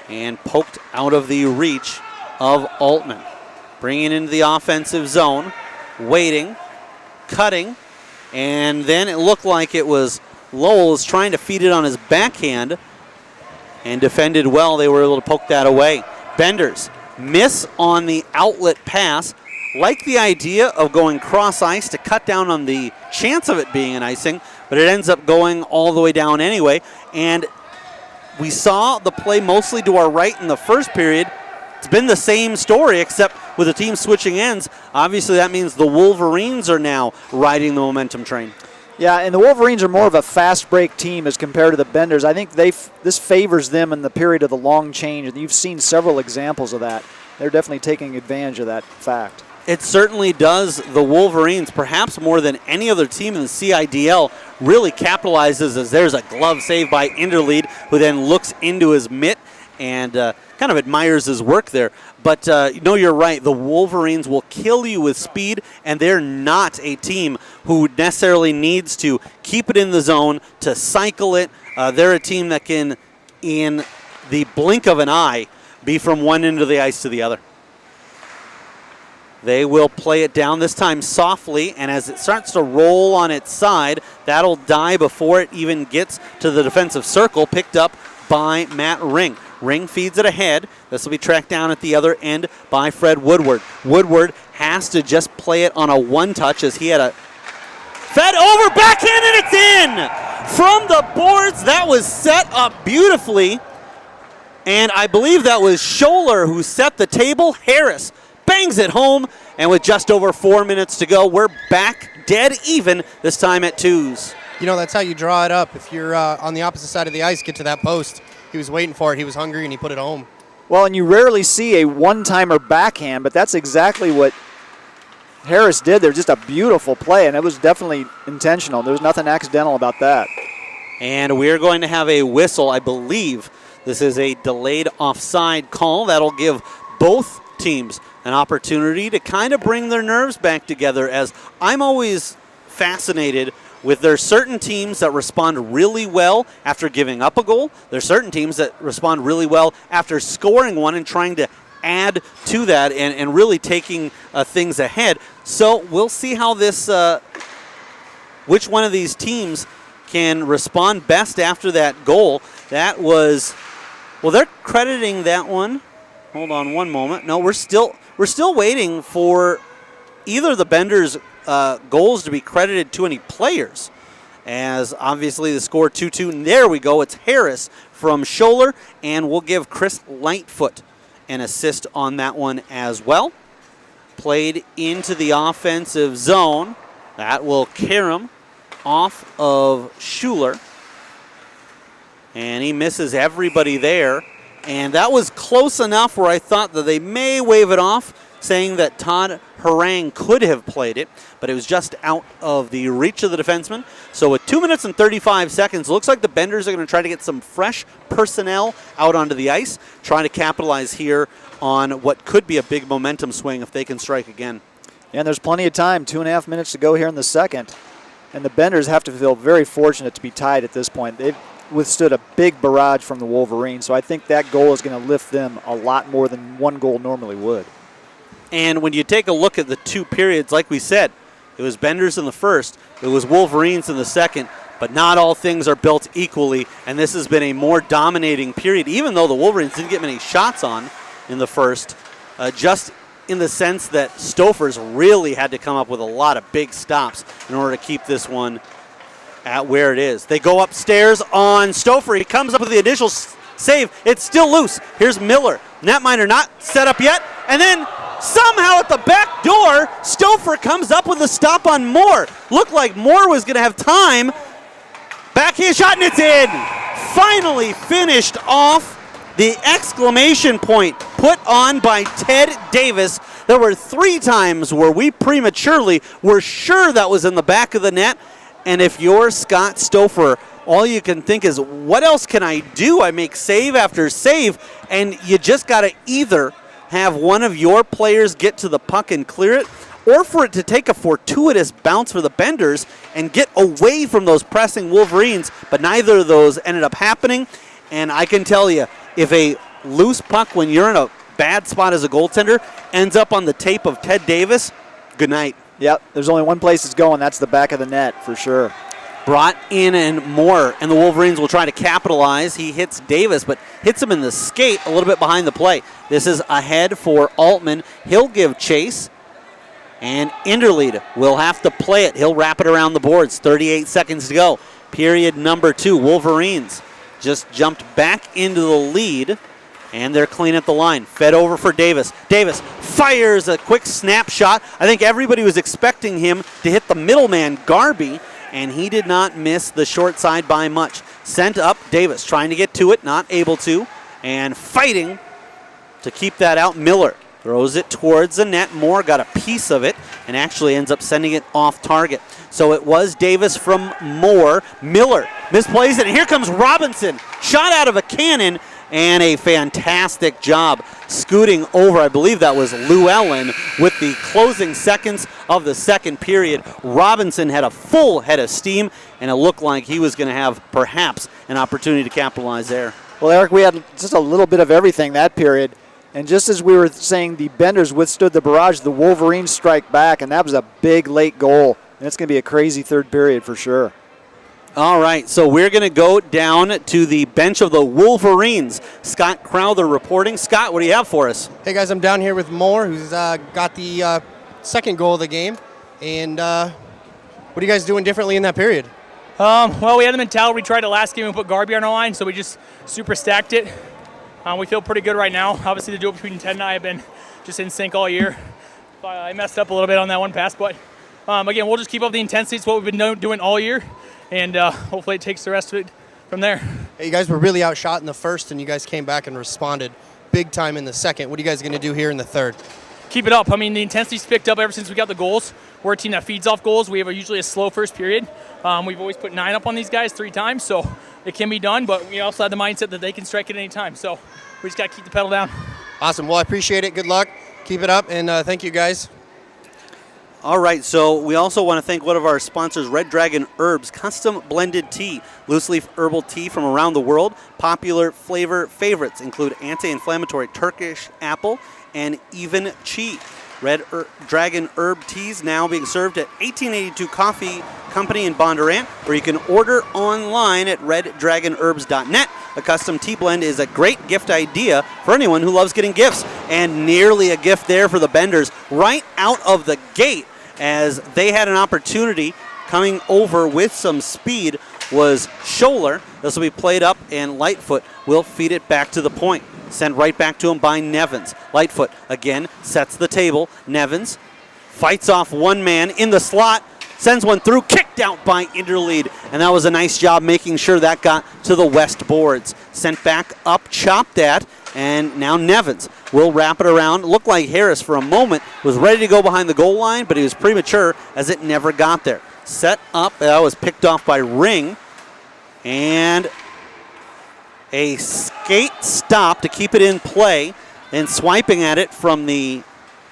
and poked out of the reach of Altman. Bringing into the offensive zone, waiting, cutting, and then it looked like it was Lowell's trying to feed it on his backhand and defended well. They were able to poke that away. Benders miss on the outlet pass. like the idea of going cross ice to cut down on the chance of it being an icing, but it ends up going all the way down anyway. And we saw the play mostly to our right in the first period. It's been the same story, except with the team switching ends. Obviously, that means the Wolverines are now riding the momentum train. Yeah, and the Wolverines are more of a fast break team as compared to the Benders. I think this favors them in the period of the long change, and you've seen several examples of that. They're definitely taking advantage of that fact. It certainly does. The Wolverines, perhaps more than any other team in the CIDL, really capitalizes as there's a glove save by Interlead, who then looks into his mitt and kind of admires his work there. But no, you're right. The Wolverines will kill you with speed, and they're not a team who necessarily needs to keep it in the zone, to cycle it. They're a team that can, in the blink of an eye, be from one end of the ice to the other. They will play it down, this time softly, and as it starts to roll on its side, that'll die before it even gets to the defensive circle, picked up by Matt Ring. Ring feeds it ahead. This will be tracked down at the other end by Fred Woodward. Woodward has to just play it on a one-touch as he had a fed over backhand, and it's in! From the boards, that was set up beautifully. And I believe that was Scholler who set the table. Harris bangs it home, and with just over 4 minutes to go, we're back dead even, this time at twos. You know, that's how you draw it up. If you're on the opposite side of the ice, get to that post. He was waiting for it. He was hungry, and he put it home. Well, and you rarely see a one-timer backhand, but that's exactly what Harris did. There was just a beautiful play, and it was definitely intentional. There was nothing accidental about that. And we're going to have a whistle, I believe. This is a delayed offside call. That'll give both teams an opportunity to kind of bring their nerves back together, as I'm always fascinated with there's certain teams that respond really well after giving up a goal. There's certain teams that respond really well after scoring one and trying to add to that and really taking things ahead. So we'll see how this, which one of these teams can respond best after that goal. That was, well, they're crediting that one. Hold on one moment. No, we're still waiting for either the Benders' goals to be credited to any players, as obviously the score 2-2. And there we go. It's Harris from Scholler, and we'll give Chris Lightfoot an assist on that one as well. Played into the offensive zone. That will carry him off of Schuler, and he misses everybody there. And that was close enough where I thought that they may wave it off, saying that Todd Harang could have played it, but it was just out of the reach of the defenseman. So with 2 minutes and 35 seconds, looks like the Benders are going to try to get some fresh personnel out onto the ice, trying to capitalize here on what could be a big momentum swing if they can strike again. And there's plenty of time, 2.5 minutes to go here in the second. And the Benders have to feel very fortunate to be tied at this point. They've withstood a big barrage from the Wolverines, so I think that goal is going to lift them a lot more than one goal normally would. And when you take a look at the two periods, like we said, it was Benders in the first, it was Wolverines in the second, but not all things are built equally, and this has been a more dominating period, even though the Wolverines didn't get many shots on in the first, just in the sense that Stofers really had to come up with a lot of big stops in order to keep this one at where it is. They go upstairs on Stouffer. He comes up with the initial save. It's still loose. Here's Miller. Netminer not set up yet. And then somehow at the back door, Stouffer comes up with a stop on Moore. Looked like Moore was going to have time. Backhand shot, and it's in. Finally finished off. The exclamation point put on by Ted Davis. There were 3 times where we prematurely were sure that was in the back of the net. And if you're Scott Stouffer, all you can think is, what else can I do? I make save after save, and you just got to either have one of your players get to the puck and clear it, or for it to take a fortuitous bounce for the Benders and get away from those pressing Wolverines, but neither of those ended up happening. And I can tell you, if a loose puck when you're in a bad spot as a goaltender ends up on the tape of Ted Davis, good night. Yep, there's only one place it's going. That's the back of the net for sure. Brought in and more, and the Wolverines will try to capitalize. He hits Davis, but hits him in the skate a little bit behind the play. This is ahead for Altman. He'll give chase. And Interlead will have to play it. He'll wrap it around the boards. 38 seconds to go. Period number 2. Wolverines just jumped back into the lead, and they're clean at the line. Fed over for Davis. Davis fires a quick snapshot. I think everybody was expecting him to hit the middleman, Garby, and he did not miss the short side by much. Sent up, Davis trying to get to it, not able to, and fighting to keep that out. Miller throws it towards the net. Moore got a piece of it and actually ends up sending it off target. So it was Davis from Moore. Miller misplays it, and here comes Robinson. Shot out of a cannon, and a fantastic job scooting over. I believe that was Llewellyn with the closing seconds of the second period. Robinson had a full head of steam, and it looked like he was going to have perhaps an opportunity to capitalize there. Well, Eric, we had just a little bit of everything that period. And just as we were saying the Benders withstood the barrage, the Wolverines strike back, and that was a big late goal. And it's going to be a crazy third period for sure. All right, so we're going to go down to the bench of the Wolverines. Scott Crowther reporting. Scott, what do you have for us? Hey, guys, I'm down here with Moore, who's got the second goal of the game. And what are you guys doing differently in that period? Well, we had the mentality. We tried it last game and put Garby on our line, so we just super stacked it. We feel pretty good right now. Obviously, the duel between Ted and I have been just in sync all year. I messed up a little bit on that one pass, but again, we'll just keep up the intensity. It's what we've been doing all year, and hopefully it takes the rest of it from there. Hey, you guys were really outshot in the first, and you guys came back and responded big time in the second. What are you guys going to do here in the third? Keep it up. I mean, the intensity's picked up ever since we got the goals. We're a team that feeds off goals. We have usually a slow first period. We've always put 9 up on these guys 3 times, so it can be done, but we also have the mindset that they can strike at any time, so we just got to keep the pedal down. Awesome. Well, I appreciate it. Good luck. Keep it up, and thank you, guys. All right, so we also want to thank one of our sponsors, Red Dragon Herbs, custom blended tea, loose leaf herbal tea from around the world. Popular flavor favorites include anti-inflammatory Turkish apple and even chi. Red Dragon Herb teas now being served at 1882 Coffee Company in Bondurant, where you can order online at reddragonherbs.net. A custom tea blend is a great gift idea for anyone who loves getting gifts, and nearly a gift there for the Benders right out of the gate, as they had an opportunity coming over with some speed was Scholler. This will be played up, and Lightfoot will feed it back to the point. Sent right back to him by Nevins. Lightfoot again sets the table. Nevins fights off one man in the slot, sends one through, kicked out by Interlead, and that was a nice job making sure that got to the west boards. Sent back up, chopped at, and now Nevins will wrap it around. Looked like Harris for a moment was ready to go behind the goal line, but he was premature as it never got there. Set up, that was picked off by Ring, and a skate stop to keep it in play, and swiping at it from the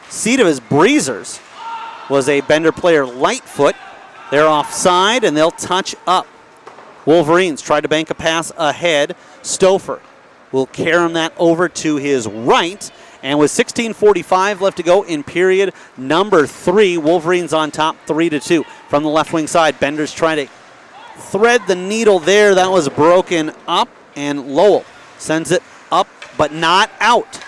seat of his breezers was a Bender player, Lightfoot. They're offside, and they'll touch up. Wolverines tried to bank a pass ahead. Stouffer will carry that over to his right, and with 16:45 left to go in period number 3, Wolverines on top 3-2. From the left wing side, Bender's trying to thread the needle there. That was broken up, and Lowell sends it up, but not out.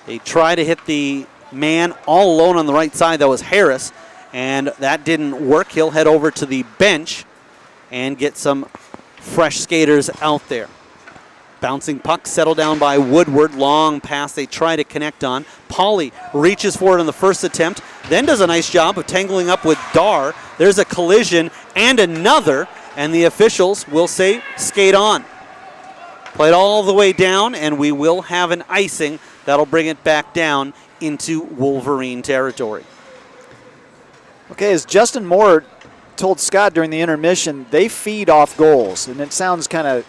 They try to hit the man all alone on the right side. That was Harris, and that didn't work. He'll head over to the bench and get some fresh skaters out there. Bouncing puck settled down by Woodward. Long pass they try to connect on. Pauly reaches for it on the first attempt, then does a nice job of tangling up with Dar. There's a collision and another, and the officials will say skate on. Played all the way down, and we will have an icing. That'll bring it back down into Wolverine territory. Okay, as Justin Moore told Scott during the intermission, they feed off goals, and it sounds kind of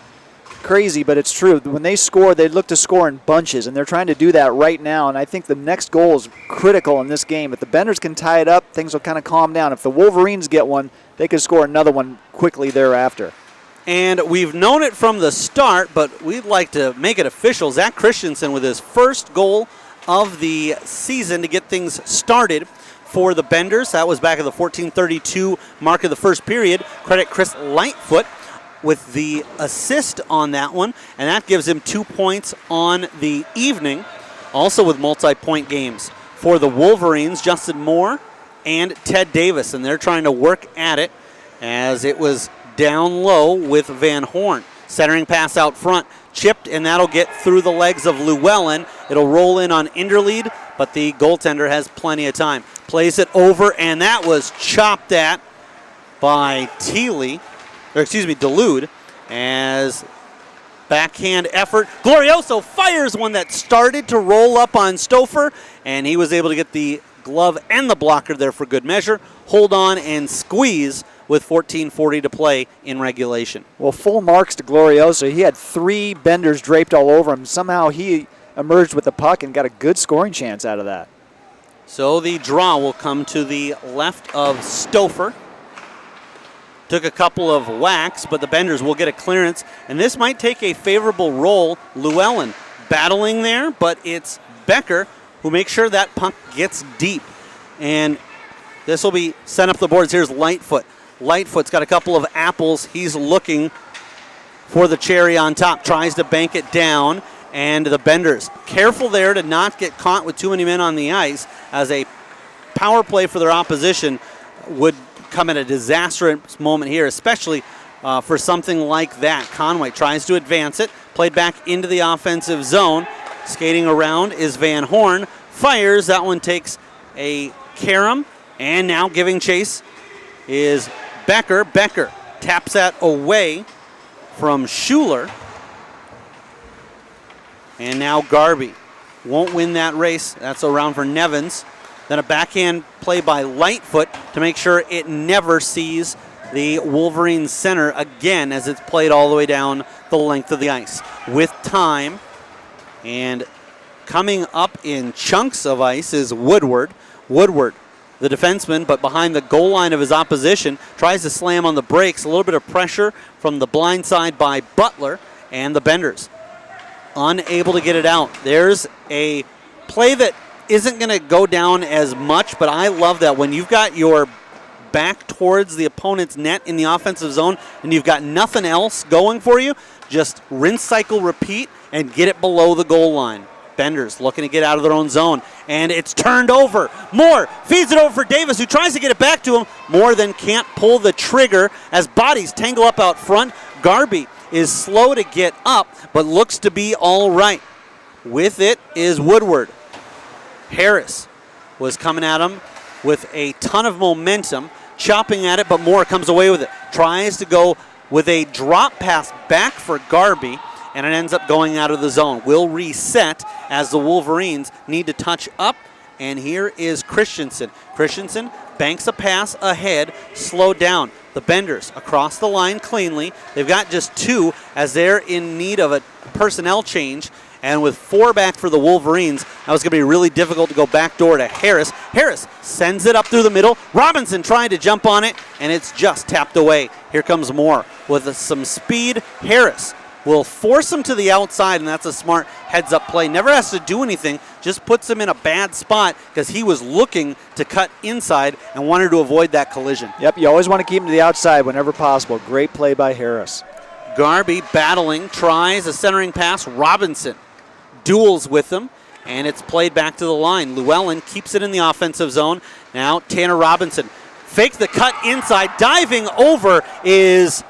crazy, but it's true. When they score, they look to score in bunches, and they're trying to do that right now, and I think the next goal is critical in this game. If the Benders can tie it up, things will kind of calm down. If the Wolverines get one, they could score another one quickly thereafter. And we've known it from the start, but we'd like to make it official. Zach Christensen with his first goal of the season to get things started for the Benders. That was back at the 14:32 mark of the first period. Credit Chris Lightfoot with the assist on that one, and that gives him 2 points on the evening, also with multi-point games for the Wolverines, Justin Moore and Ted Davis, and they're trying to work at it as it was down low with Van Horn. Centering pass out front, chipped, and that'll get through the legs of Llewellyn. It'll roll in on Inderlead, but the goaltender has plenty of time. Plays it over, and that was chopped at by Dulude, as backhand effort. Glorioso fires one that started to roll up on Stouffer, and he was able to get the glove and the blocker there for good measure. Hold on and squeeze with 14:40 to play in regulation. Well, full marks to Glorioso. He had 3 benders draped all over him. Somehow he emerged with the puck and got a good scoring chance out of that. So the draw will come to the left of Stouffer. Took a couple of whacks, but the Benders will get a clearance, and this might take a favorable role. Llewellyn battling there, but it's Becker who makes sure that puck gets deep. And this will be sent up the boards. Here's Lightfoot. Lightfoot's got a couple of apples. He's looking for the cherry on top. Tries to bank it down, and the Benders careful there to not get caught with too many men on the ice, as a power play for their opposition would come at a disastrous moment here, especially for something like that. Conway tries to advance it, played back into the offensive zone. Skating around is Van Horn, fires, that one takes a carom, and now giving chase is Becker. Becker taps that away from Schuler. And now Garby won't win that race. That's around for Nevins. Then a backhand play by Lightfoot to make sure it never sees the Wolverines center again, as it's played all the way down the length of the ice. With time, and coming up in chunks of ice is Woodward. Woodward, the defenseman, but behind the goal line of his opposition, tries to slam on the brakes. A little bit of pressure from the blind side by Butler, and the Benders unable to get it out. There's a play that isn't going to go down as much, but I love that when you've got your back towards the opponent's net in the offensive zone and you've got nothing else going for you, just rinse, cycle, repeat, and get it below the goal line. Benders looking to get out of their own zone, and it's turned over. Moore feeds it over for Davis, who tries to get it back to him. Moore then can't pull the trigger as bodies tangle up out front. Garby is slow to get up, but looks to be all right. With it is Woodward. Harris was coming at him with a ton of momentum, chopping at it, but Moore comes away with it. Tries to go with a drop pass back for Garby, and it ends up going out of the zone. Will reset as the Wolverines need to touch up, and here is Christensen. Christensen banks a pass ahead, slowed down. The Benders across the line cleanly. They've got just 2 as they're in need of a personnel change. And with 4 back for the Wolverines, that was going to be really difficult to go backdoor to Harris. Harris sends it up through the middle. Robinson trying to jump on it, and it's just tapped away. Here comes Moore with some speed. Harris will force him to the outside, and that's a smart heads-up play. Never has to do anything, just puts him in a bad spot because he was looking to cut inside and wanted to avoid that collision. Yep, you always want to keep him to the outside whenever possible. Great play by Harris. Garby battling, tries a centering pass. Robinson duels with him, and it's played back to the line. Llewellyn keeps it in the offensive zone. Now Tanner Robinson fakes the cut inside. Diving over is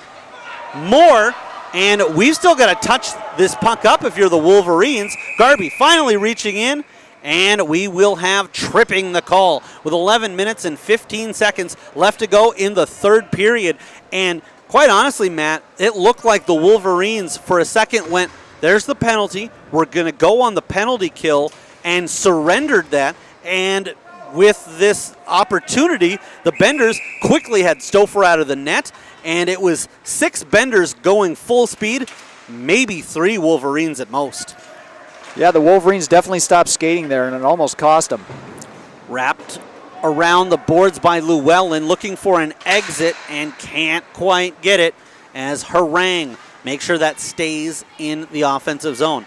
Moore, and we've still got to touch this puck up if you're the Wolverines. Garby finally reaching in, and we will have tripping the call with 11 minutes and 15 seconds left to go in the third period. And quite honestly, Matt, it looked like the Wolverines for a second went, there's the penalty, we're going to go on the penalty kill, and surrendered that. And with this opportunity, the Benders quickly had Stouffer out of the net, and it was 6 Benders going full speed, maybe 3 Wolverines at most. Yeah, the Wolverines definitely stopped skating there, and it almost cost them. Wrapped around the boards by Llewellyn, looking for an exit, and can't quite get it as Harang makes sure that stays in the offensive zone.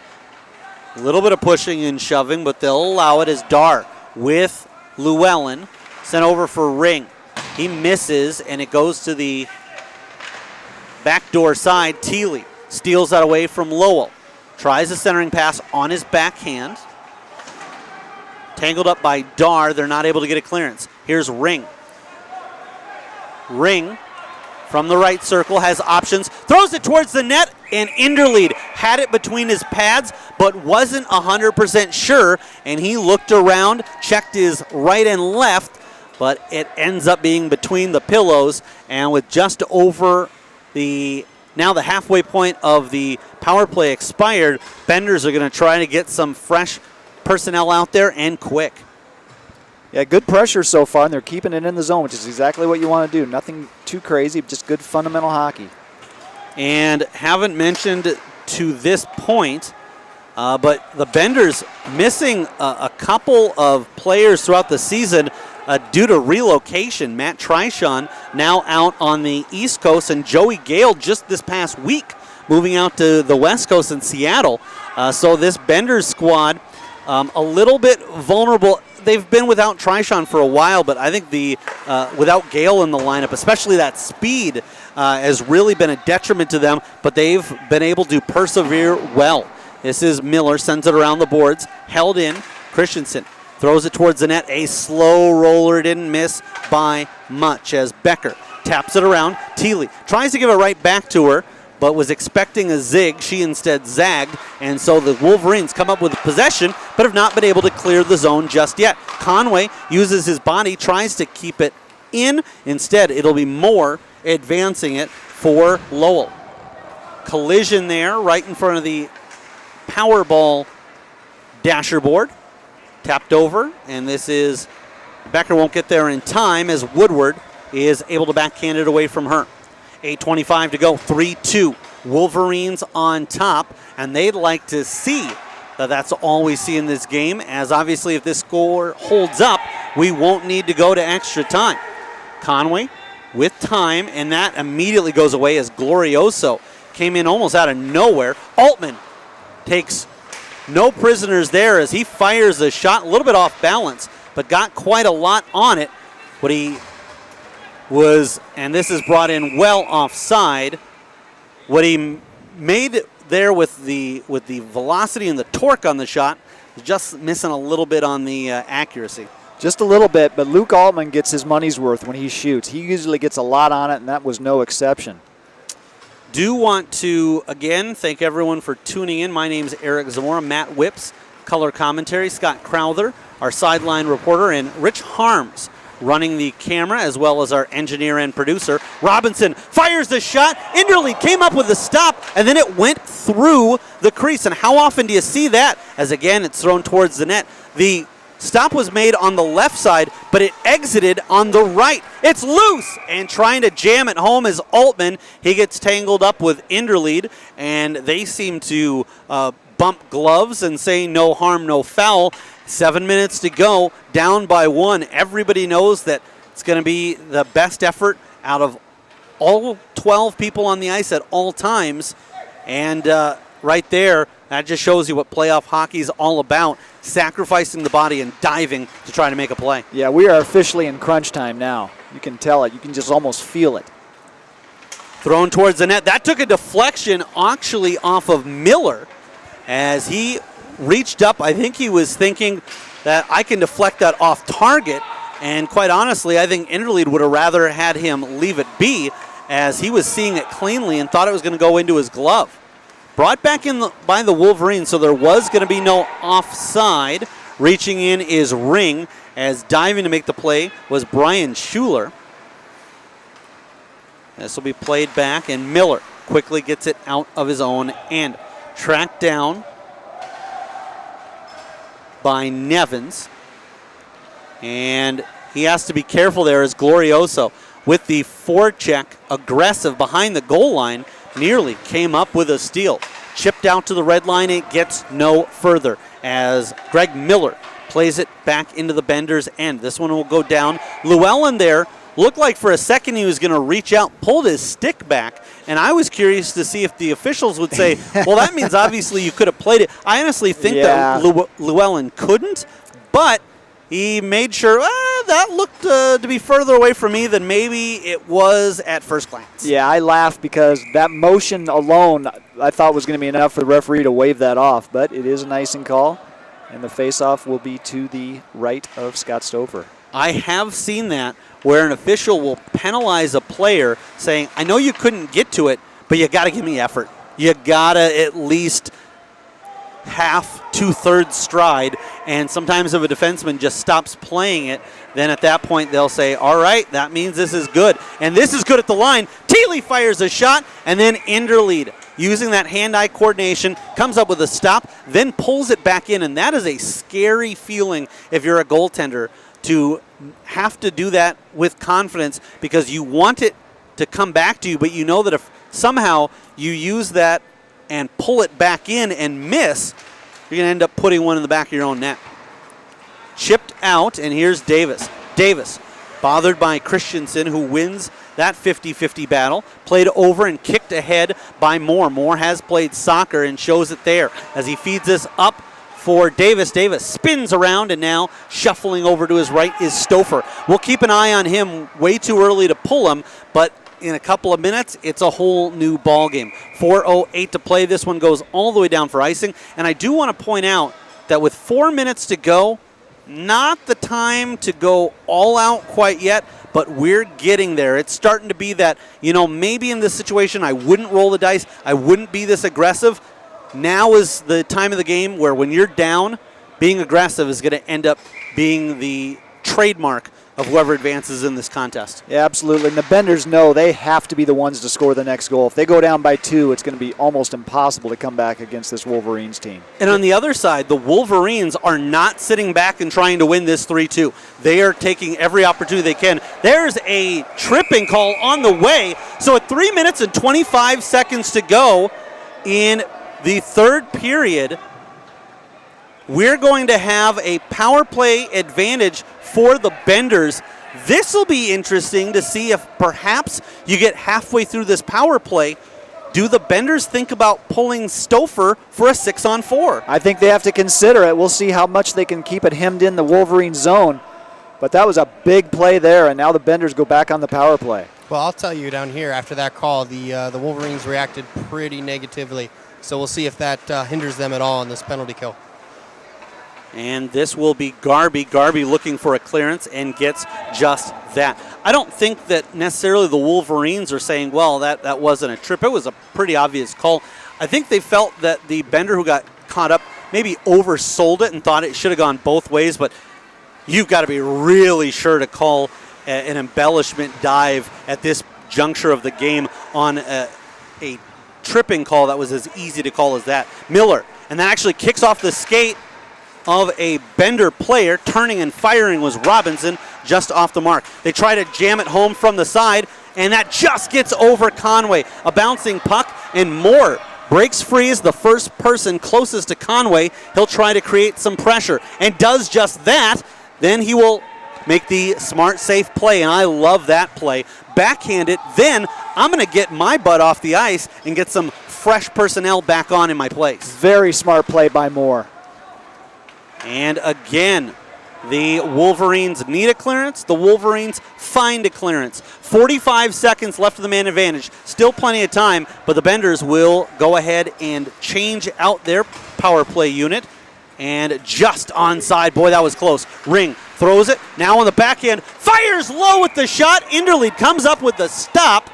A little bit of pushing and shoving, but they'll allow it as Dar with Llewellyn sent over for Ring. He misses, and it goes to the backdoor side. Thiele steals that away from Lowell. Tries a centering pass on his backhand. Tangled up by Dar. They're not able to get a clearance. Here's Ring. Ring from the right circle has options. Throws it towards the net, and Inderlead had it between his pads, but wasn't 100% sure, and he looked around, checked his right and left, but it ends up being between the pillows, and with just over the halfway point of the power play expired, Benders are going to try to get some fresh personnel out there and quick. Yeah, good pressure so far, and they're keeping it in the zone, which is exactly what you want to do. Nothing too crazy, just good fundamental hockey. And haven't mentioned to this point, but the Benders missing a couple of players throughout the season due to relocation. Matt Trishon now out on the East Coast, and Joey Gale just this past week moving out to the West Coast in Seattle. So this Benders squad a little bit vulnerable. They've been without Trishon for a while, but I think without Gale in the lineup, especially that speed, has really been a detriment to them, but they've been able to persevere well. This is Miller, sends it around the boards, held in. Christensen throws it towards the net. A slow roller, didn't miss by much as Becker taps it around. Thiele tries to give it right back to her, but was expecting a zig. She instead zagged, and so the Wolverines come up with possession, but have not been able to clear the zone just yet. Conway uses his body, tries to keep it in. Instead, it'll be Moore advancing it for Lowell. Collision there right in front of the Powerball dasher board. Tapped over, and this is Becker won't get there in time as Woodward is able to backhand it away from her. 8:25 to go, 3-2. Wolverines on top, and they'd like to see that that's all we see in this game, as obviously if this score holds up, we won't need to go to extra time. Conway with time, and that immediately goes away as Glorioso came in almost out of nowhere. Altman takes no prisoners there as he fires a shot, a little bit off balance, but got quite a lot on it. What he was, and this is brought in well offside, what he made there with the velocity and the torque on the shot, just missing a little bit on the accuracy. Just a little bit, but Luke Altman gets his money's worth when he shoots. He usually gets a lot on it, and that was no exception. Do want to, again, thank everyone for tuning in. My name's Eric Zamora, Matt Whips, color commentary, Scott Crowther, our sideline reporter, and Rich Harms running the camera, as well as our engineer and producer. Robinson fires the shot. Inderlead came up with the stop, and then it went through the crease. And how often do you see that? As again, it's thrown towards the net. The stop was made on the left side, but it exited on the right. It's loose, and trying to jam it home is Altman. He gets tangled up with Inderlead, and they seem to bump gloves and say no harm, no foul. 7 minutes to go, down by one. Everybody knows that it's going to be the best effort out of all 12 people on the ice at all times. And right there, that just shows you what playoff hockey is all about, sacrificing the body and diving to try to make a play. Yeah, we are officially in crunch time now. You can tell it. You can just almost feel it. Thrown towards the net. That took a deflection actually off of Miller as he reached up. I think he was thinking that I can deflect that off target, and quite honestly, I think Inderlead would have rather had him leave it be, as he was seeing it cleanly and thought it was going to go into his glove. Brought back in by the Wolverines, so there was going to be no offside. Reaching in is Ring, as diving to make the play was Brian Schuler. This will be played back, and Miller quickly gets it out of his own end. Tracked down by Nevins, and he has to be careful there as Glorioso with the forecheck, aggressive behind the goal line, nearly came up with a steal. Chipped out to the red line, it gets no further as Greg Miller plays it back into the Benders' end. This one will go down. Llewellyn there looked like for a second he was going to reach out, pulled his stick back, and I was curious to see if the officials would say, well, that means obviously you could have played it. I honestly think that Llewellyn couldn't, but he made sure that looked to be further away from me than maybe it was at first glance. Yeah, I laughed because that motion alone I thought was going to be enough for the referee to wave that off, but it is an icing call. And the faceoff will be to the right of Scott Stouffer. I have seen that where an official will penalize a player saying, I know you couldn't get to it, but you got to give me effort. You got to at least half, 2/3 stride. And sometimes if a defenseman just stops playing it, then at that point they'll say, all right, that means this is good. And this is good at the line. Thiele fires a shot, and then Inderlead, using that hand-eye coordination, comes up with a stop, then pulls it back in. And that is a scary feeling if you're a goaltender, to have to do that with confidence, because you want it to come back to you, but you know that if somehow you use that and pull it back in and miss, you're going to end up putting one in the back of your own net. Chipped out, and here's Davis. Davis, bothered by Christensen, who wins that 50-50 battle, played over and kicked ahead by Moore. Moore has played soccer and shows it there as he feeds this up for Davis. Davis spins around, and now shuffling over to his right is Stouffer. We'll keep an eye on him. Way too early to pull him, but in a couple of minutes, it's a whole new ball game. 4:08 to play. This one goes all the way down for icing. And I do want to point out that with 4 minutes to go, not the time to go all out quite yet, but we're getting there. It's starting to be that, maybe in this situation I wouldn't roll the dice, I wouldn't be this aggressive. Now is the time of the game where when you're down, being aggressive is going to end up being the trademark of whoever advances in this contest. Yeah, absolutely. And the Benders know they have to be the ones to score the next goal. If they go down by 2, it's going to be almost impossible to come back against this Wolverines team. And on the other side, the Wolverines are not sitting back and trying to win this 3-2. They are taking every opportunity they can. There's a tripping call on the way. So at 3 minutes and 25 seconds to go in the third period, we're going to have a power play advantage for the Benders. This will be interesting to see if perhaps you get halfway through this power play. Do the Benders think about pulling Stouffer for a 6-on-4? I think they have to consider it. We'll see how much they can keep it hemmed in the Wolverine zone. But that was a big play there, and now the Benders go back on the power play. Well, I'll tell you, down here after that call, the Wolverines reacted pretty negatively. So we'll see if that hinders them at all in this penalty kill. And this will be Garby. Garby looking for a clearance and gets just that. I don't think that necessarily the Wolverines are saying, well, that wasn't a trip. It was a pretty obvious call. I think they felt that the Bender who got caught up maybe oversold it and thought it should have gone both ways, but you've got to be really sure to call an embellishment dive at this juncture of the game on a tripping call that was as easy to call as that. Miller, and that actually kicks off the skate of a Bender player. Turning and firing was Robinson, just off the mark. They try to jam it home from the side, and that just gets over Conway. A bouncing puck, and Moore breaks free as the first person closest to Conway. He'll try to create some pressure, and does just that. Then he will make the smart, safe play, and I love that play. Backhand it, then I'm going to get my butt off the ice and get some fresh personnel back on in my place. Very smart play by Moore. And again, the Wolverines need a clearance. The Wolverines find a clearance. 45 seconds left of the man advantage. Still plenty of time, but the Benders will go ahead and change out their power play unit. And just onside. Boy, that was close. Ring throws it. Now on the backhand. Fires low with the shot. Inderlead comes up with the stop.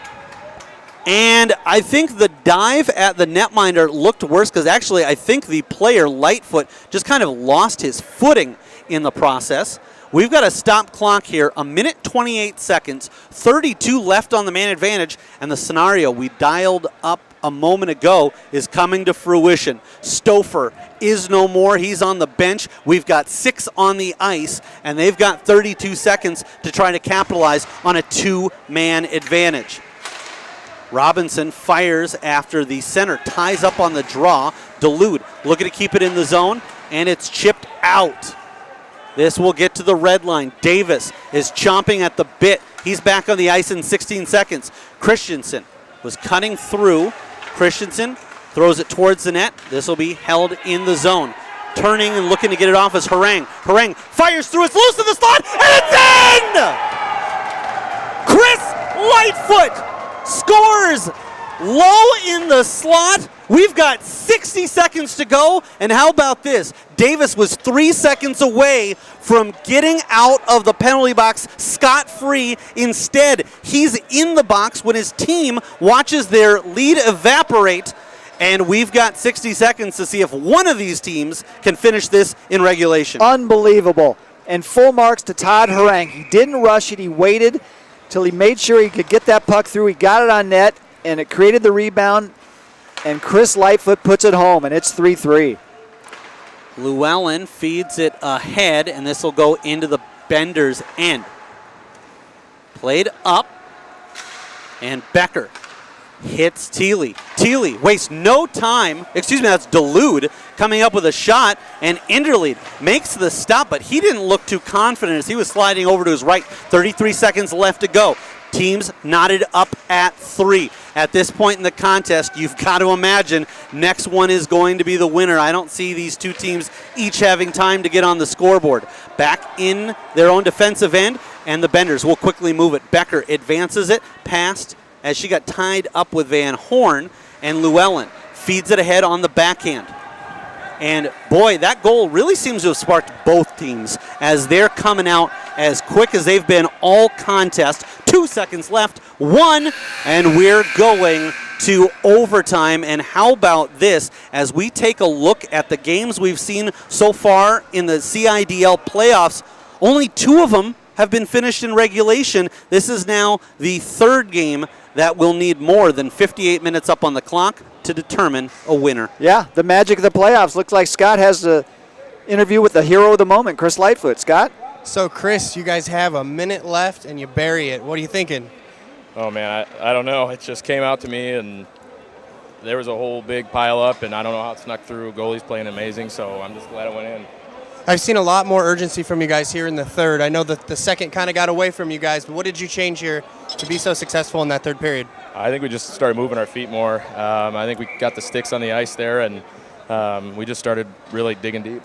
And I think the dive at the netminder looked worse because actually I think the player, Lightfoot, just kind of lost his footing in the process. We've got a stop clock here, 1:28 seconds, 32 left on the man advantage, and the scenario we dialed up a moment ago is coming to fruition. Stouffer is no more. He's on the bench. We've got 6 on the ice, and they've got 32 seconds to try to capitalize on a 2-man advantage. Robinson fires after the center ties up on the draw. Dulude looking to keep it in the zone, and it's chipped out. This will get to the red line. Davis is chomping at the bit. He's back on the ice in 16 seconds. Christensen was cutting through. Christensen throws it towards the net. This will be held in the zone. Turning and looking to get it off is Harang. Harang fires through. It's loose to the slot, and it's in! Chris Lightfoot scores low in the slot. We've got 60 seconds to go, and how about this? Davis was 3 seconds away from getting out of the penalty box scot-free. Instead, he's in the box when his team watches their lead evaporate, and we've got 60 seconds to see if one of these teams can finish this in regulation. Unbelievable. And full marks to Todd Harang. He didn't rush it. He waited till he made sure he could get that puck through. He got it on net, and it created the rebound. And Chris Lightfoot puts it home, and it's 3-3. Llewellyn feeds it ahead, and this will go into the Benders' end. Played up, and Becker hits Thiele. Thiele wastes no time. That's Dulude coming up with a shot, and Inderlead makes the stop, but he didn't look too confident as he was sliding over to his right. 33 seconds left to go. Teams knotted up at 3. At this point in the contest, you've got to imagine next one is going to be the winner. I don't see these two teams each having time to get on the scoreboard. Back in their own defensive end, and the Benders will quickly move it. Becker advances it past as she got tied up with Van Horn, and Llewellyn feeds it ahead on the backhand. And boy, that goal really seems to have sparked both teams as they're coming out as quick as they've been all contest. 2 seconds left, 1, and we're going to overtime. And how about this as we take a look at the games we've seen so far in the CIDL playoffs? Only 2 of them have been finished in regulation. This is now the 3rd game that will need more than 58 minutes up on the clock to determine a winner. Yeah, the magic of the playoffs. Looks like Scott has the interview with the hero of the moment, Chris Lightfoot. Scott? So, Chris, you guys have a minute left, and you bury it. What are you thinking? Oh, man, I don't know. It just came out to me, and there was a whole big pile up, and I don't know how it snuck through. Goalie's playing amazing, so I'm just glad it went in. I've seen a lot more urgency from you guys here in the third. I know that the second kind of got away from you guys, but what did you change here to be so successful in that third period? I think we just started moving our feet more. I think we got the sticks on the ice there, and we just started really digging deep.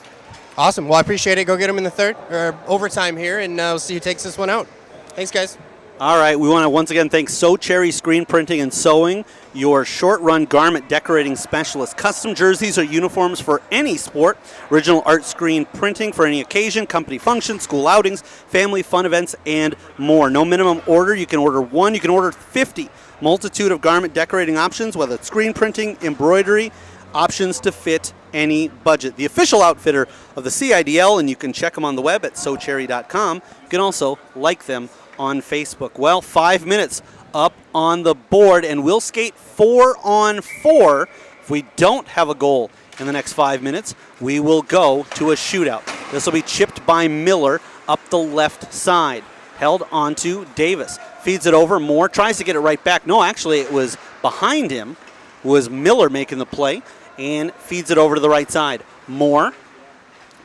Awesome. Well, I appreciate it. Go get them in the third or overtime here, and we'll see who takes this one out. Thanks, guys. All right, we want to once again thank So Cherry Screen Printing and Sewing, your short-run garment decorating specialist. Custom jerseys or uniforms for any sport. Original art screen printing for any occasion, company function, school outings, family fun events, and more. No minimum order. You can order 1. You can order 50. Multitude of garment decorating options, whether it's screen printing, embroidery, options to fit any budget. The official outfitter of the CIDL, and you can check them on the web at socherry.com. You can also like them on Facebook. Well, 5 minutes up on the board, and we'll skate 4-on-4. If we don't have a goal in the next 5 minutes, we will go to a shootout. This will be chipped by Miller up the left side. Held onto Davis. Feeds it over. Moore tries to get it right back. No, actually, it was behind him. It was Miller making the play and feeds it over to the right side. Moore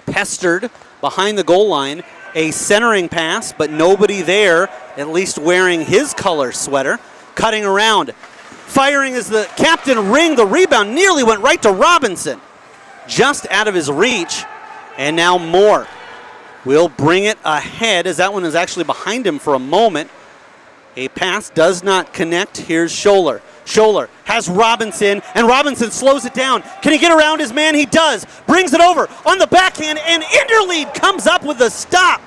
pestered behind the goal line. A centering pass, but nobody there, at least wearing his color sweater. Cutting around. Firing as the captain ringed. The rebound nearly went right to Robinson. Just out of his reach. And now Moore will bring it ahead as that one is actually behind him for a moment. A pass does not connect. Here's Scholler. Scholler has Robinson, and Robinson slows it down. Can he get around his man? He does. Brings it over on the backhand, and Inderlead comes up with a stop.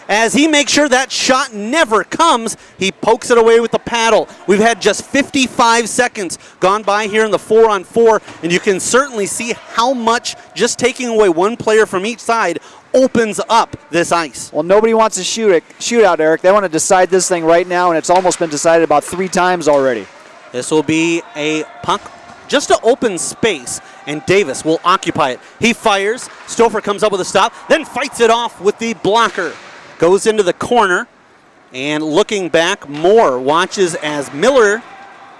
As he makes sure that shot never comes, he pokes it away with the paddle. We've had just 55 seconds gone by here in the 4-on-4, and you can certainly see how much just taking away one player from each side opens up this ice. Well, nobody wants a shootout, Eric. They want to decide this thing right now, and it's almost been decided about 3 times already. This will be a puck just to open space, and Davis will occupy it. He fires. Stouffer comes up with a stop, then fights it off with the blocker. Goes into the corner, and looking back, Moore watches as Miller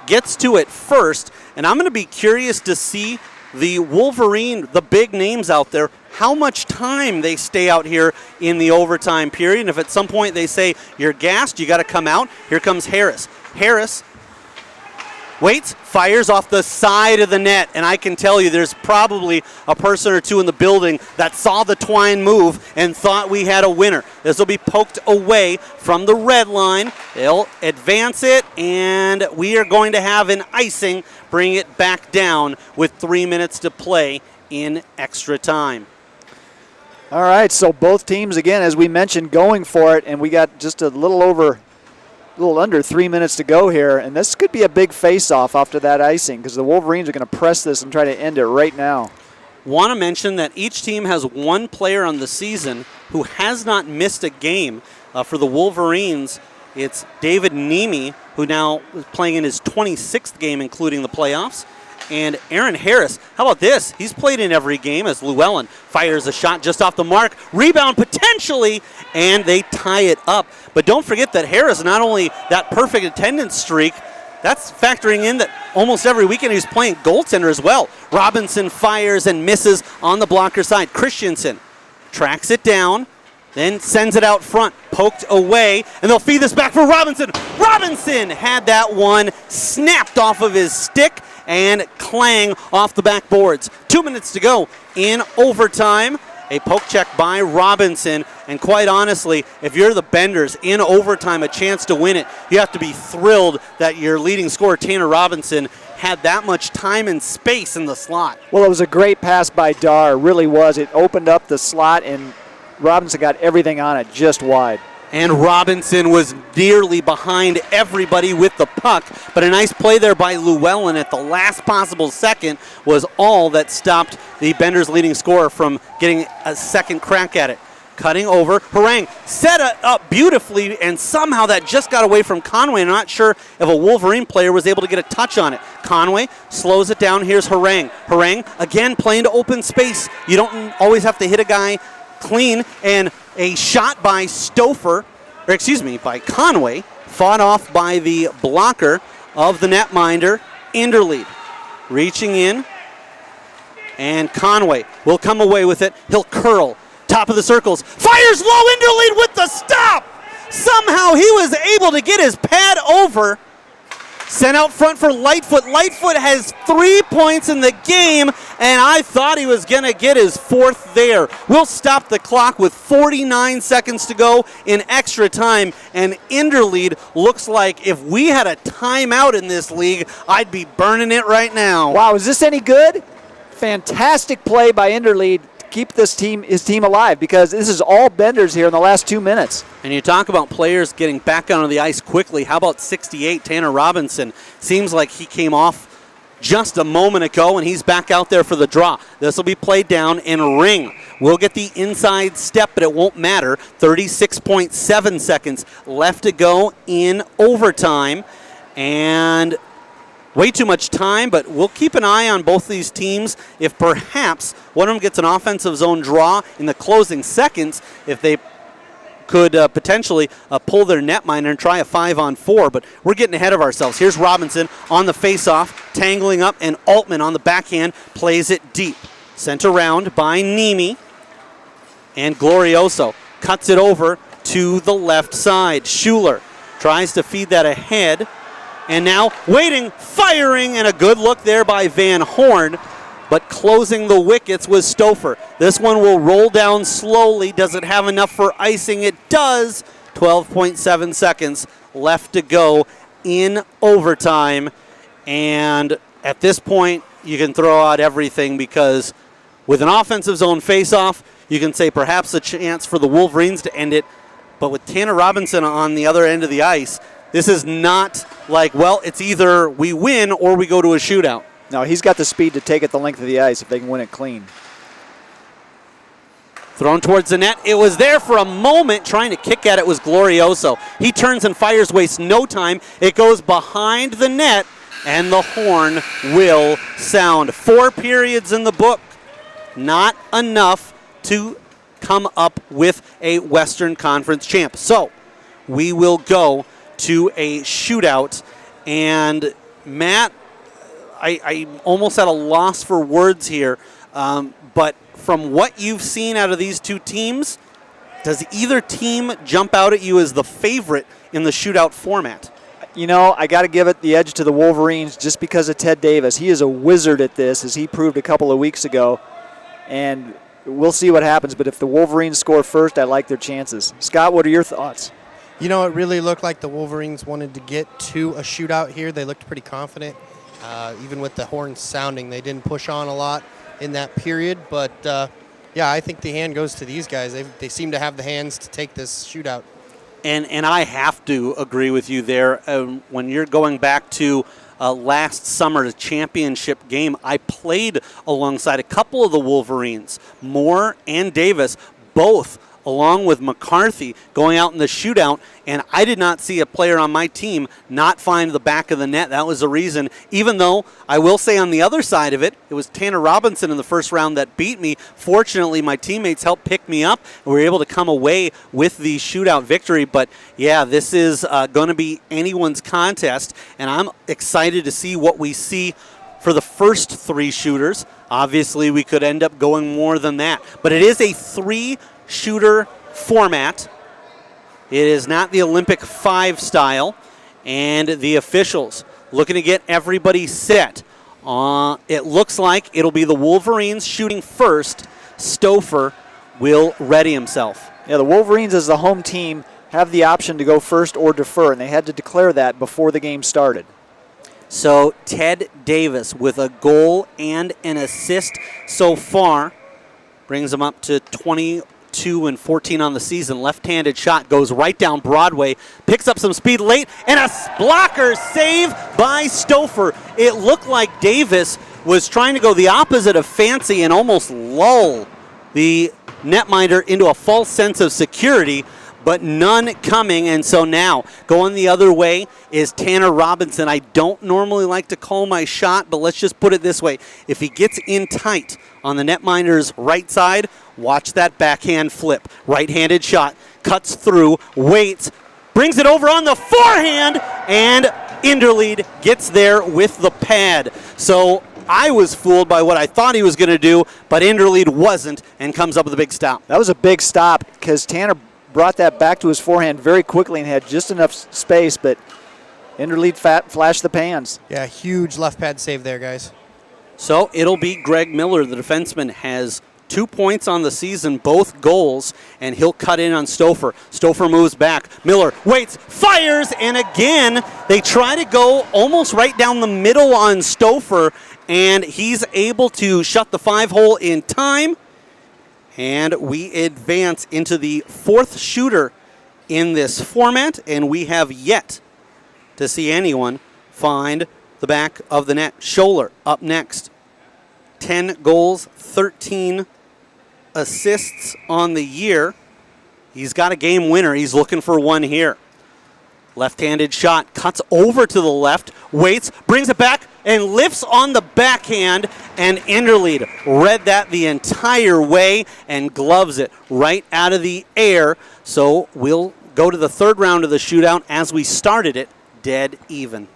gets to it first, and I'm going to be curious to see the Wolverine, the big names out there, how much time they stay out here in the overtime period. And if at some point they say, you're gassed, you got to come out, here comes Harris. Harris waits, fires off the side of the net, and I can tell you there's probably a person or two in the building that saw the twine move and thought we had a winner. This will be poked away from the red line. They'll advance it, and we are going to have an icing, bring it back down with 3 minutes to play in extra time. All right, so both teams, again, as we mentioned, going for it, and we got just a little under 3 minutes to go here, and this could be a big face-off after that icing because the Wolverines are going to press this and try to end it right now. Want to mention that each team has one player on the season who has not missed a game. For the Wolverines, it's David Nemi, who now is playing in his 26th game, including the playoffs. And Aaron Harris, how about this? He's played in every game as Llewellyn fires a shot just off the mark. Rebound potentially, and they tie it up. But don't forget that Harris, not only that perfect attendance streak, that's factoring in that almost every weekend he's playing goaltender as well. Robinson fires and misses on the blocker side. Christensen tracks it down, then sends it out front, poked away, and they'll feed this back for Robinson. Robinson had that one snapped off of his stick and clang off the backboards. 2 minutes to go in overtime. A poke check by Robinson, and quite honestly, if you're the Benders in overtime, a chance to win it, you have to be thrilled that your leading scorer, Tanner Robinson, had that much time and space in the slot. Well, it was a great pass by Dar, really was. It opened up the slot, and Robinson got everything on it just wide. And Robinson was nearly behind everybody with the puck, but a nice play there by Llewellyn at the last possible second was all that stopped the Benders' leading scorer from getting a second crack at it. Cutting over, Harang set it up beautifully, and somehow that just got away from Conway. I'm not sure if a Wolverine player was able to get a touch on it. Conway slows it down. Here's Harang. Harang, again, playing to open space. You don't always have to hit a guy clean, and a shot by by Conway, fought off by the blocker of the netminder, Inderlead. Reaching in, and Conway will come away with it. He'll curl, top of the circles, fires low, Inderlead with the stop! Somehow he was able to get his pad over. Sent out front for Lightfoot. Lightfoot has 3 points in the game, and I thought he was going to get his fourth there. We'll stop the clock with 49 seconds to go in extra time, and Inderlead looks like if we had a timeout in this league, I'd be burning it right now. Wow, is this any good? Fantastic play by Inderlead to keep his team alive, because this is all Benders here in the last 2 minutes. And you talk about players getting back onto the ice quickly. How about 68, Tanner Robinson? Seems like he came off just a moment ago, and he's back out there for the draw. This will be played down, and Ring will get the inside step, but it won't matter. 36.7 seconds left to go in overtime, and way too much time, but we'll keep an eye on both these teams. If perhaps one of them gets an offensive zone draw in the closing seconds, if they could potentially pull their netminder and try a 5-on-4, but we're getting ahead of ourselves. Here's Robinson on the faceoff, tangling up, and Altman on the backhand plays it deep. Sent around by Nemi, and Glorioso cuts it over to the left side. Schuler tries to feed that ahead, and now waiting, firing, and a good look there by Van Horn. But closing the wickets was Stouffer. This one will roll down slowly. Does it have enough for icing? It does. 12.7 seconds left to go in overtime. And at this point, you can throw out everything, because with an offensive zone faceoff, you can say perhaps a chance for the Wolverines to end it. But with Tanner Robinson on the other end of the ice, this is not like, well, it's either we win or we go to a shootout. No, he's got the speed to take it the length of the ice if they can win it clean. Thrown towards the net. It was there for a moment. Trying to kick at it was Glorioso. He turns and fires, wastes no time. It goes behind the net, and the horn will sound. 4 periods in the book. Not enough to come up with a Western Conference champ. So we will go to a shootout. And Matt, I almost at a loss for words here, but from what you've seen out of these two teams, does either team jump out at you as the favorite in the shootout format? you know, I got to give it the edge to the Wolverines just because of Ted Davis. He is a wizard at this, as he proved a couple of weeks ago. And we'll see what happens. But if the Wolverines score first, I like their chances. Scott, what are your thoughts? You know, it really looked like the Wolverines wanted to get to a shootout here. They looked pretty confident. Even with the horns sounding, they didn't push on a lot in that period. But, yeah, I think the hand goes to these guys. They seem to have the hands to take this shootout. And I have to agree with you there. When you're going back to last summer's championship game, I played alongside a couple of the Wolverines, Moore and Davis, both along with McCarthy going out in the shootout, and I did not see a player on my team not find the back of the net. That was the reason, even though I will say on the other side of it, it was Tanner Robinson in the first round that beat me. Fortunately, my teammates helped pick me up, and we were able to come away with the shootout victory. But, yeah, this is going to be anyone's contest, and I'm excited to see what we see for the first three shooters. Obviously, we could end up going more than that. But it is a three-shooter format. It is not the Olympic 5 style, and the officials looking to get everybody set. It looks like it'll be the Wolverines shooting first. Stouffer will ready himself. Yeah, the Wolverines as the home team have the option to go first or defer, and they had to declare that before the game started. So Ted Davis with a goal and an assist so far brings him up to 22 and 14 on the season. Left-handed shot goes right down Broadway, picks up some speed late, and a blocker save by Stouffer. It looked like Davis was trying to go the opposite of fancy and almost lull the netminder into a false sense of security, but none coming, and so now going the other way is Tanner Robinson. I don't normally like to call my shot, but let's just put it this way. If he gets in tight on the netminder's right side, watch that backhand flip. Right-handed shot, cuts through, waits, brings it over on the forehand, and Inderlead gets there with the pad. So I was fooled by what I thought he was going to do, but Inderlead wasn't and comes up with a big stop. That was a big stop because Tanner brought that back to his forehand very quickly and had just enough space, but Inderlead flashed the pans. Yeah, huge left pad save there, guys. So it'll be Greg Miller. The defenseman has 2 points on the season, both goals, and he'll cut in on Stouffer. Stouffer moves back. Miller waits, fires, and again, they try to go almost right down the middle on Stouffer, and he's able to shut the 5-hole in time. And we advance into the fourth shooter in this format, and we have yet to see anyone find the back of the net. Scholler up next. 10 goals, 13 assists on the year. He's got a game winner. He's looking for one here. Left-handed shot, cuts over to the left, waits, brings it back, and lifts on the backhand, and Inderlead read that the entire way and gloves it right out of the air. So we'll go to the third round of the shootout as we started it dead even.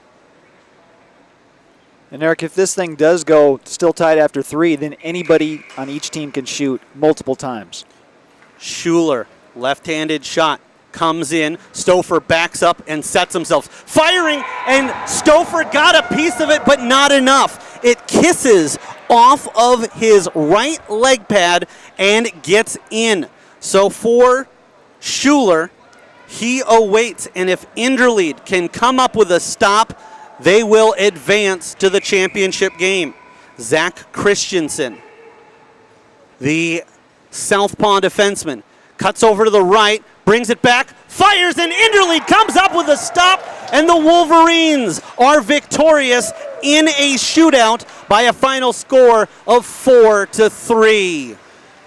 And Eric, if this thing does go still tied after 3, then anybody on each team can shoot multiple times. Schuler, left-handed shot, comes in. Stouffer backs up and sets himself. Firing, and Stouffer got a piece of it, but not enough. It kisses off of his right leg pad and gets in. So for Schuler, he awaits, and if Inderlead can come up with a stop, they will advance to the championship game. Zach Christensen, the southpaw defenseman, cuts over to the right, brings it back, fires, and Inderlead comes up with a stop, and the Wolverines are victorious in a shootout by a final score of 4-3.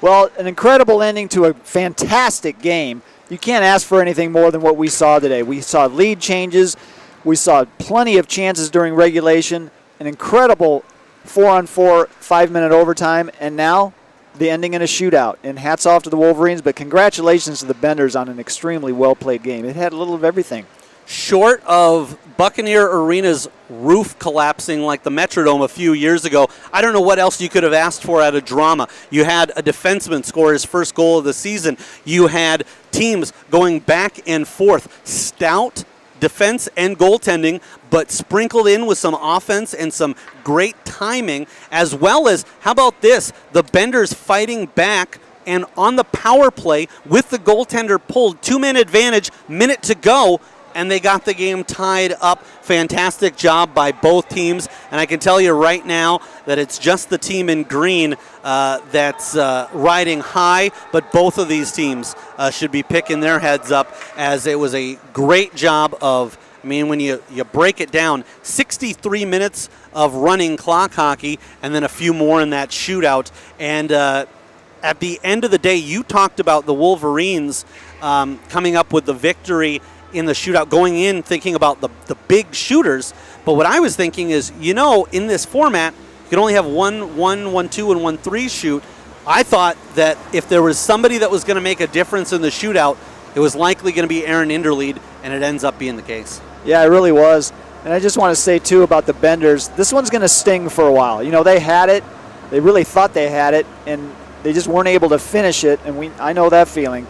Well, an incredible ending to a fantastic game. You can't ask for anything more than what we saw today. We saw lead changes. We saw plenty of chances during regulation, an incredible 4-on-4 5-minute overtime, and now the ending in a shootout. And hats off to the Wolverines, but congratulations to the Benders on an extremely well-played game. It had a little of everything. Short of Buccaneer Arena's roof collapsing like the Metrodome a few years ago, I don't know what else you could have asked for out of drama. You had a defenseman score his first goal of the season. You had teams going back and forth. Stout defense and goaltending, but sprinkled in with some offense and some great timing, as well as, how about this, the Benders fighting back and on the power play with the goaltender pulled, 2-man advantage, minute to go, and they got the game tied up. Fantastic job by both teams, and I can tell you right now that it's just the team in green that's riding high, but both of these teams should be picking their heads up, as it was a great job of, I mean, when you break it down, 63 minutes of running clock hockey and then a few more in that shootout. And at the end of the day, you talked about the Wolverines coming up with the victory in the shootout, going in thinking about the big shooters. But what I was thinking is, in this format, you can only have 1-1, 1-2, and 1-3 shoot. I thought that if there was somebody that was going to make a difference in the shootout, it was likely going to be Aaron Inderlead, and it ends up being the case. Yeah, it really was. And I just want to say, too, about the Benders, this one's going to sting for a while. They had it. They really thought they had it, and they just weren't able to finish it, and I know that feeling.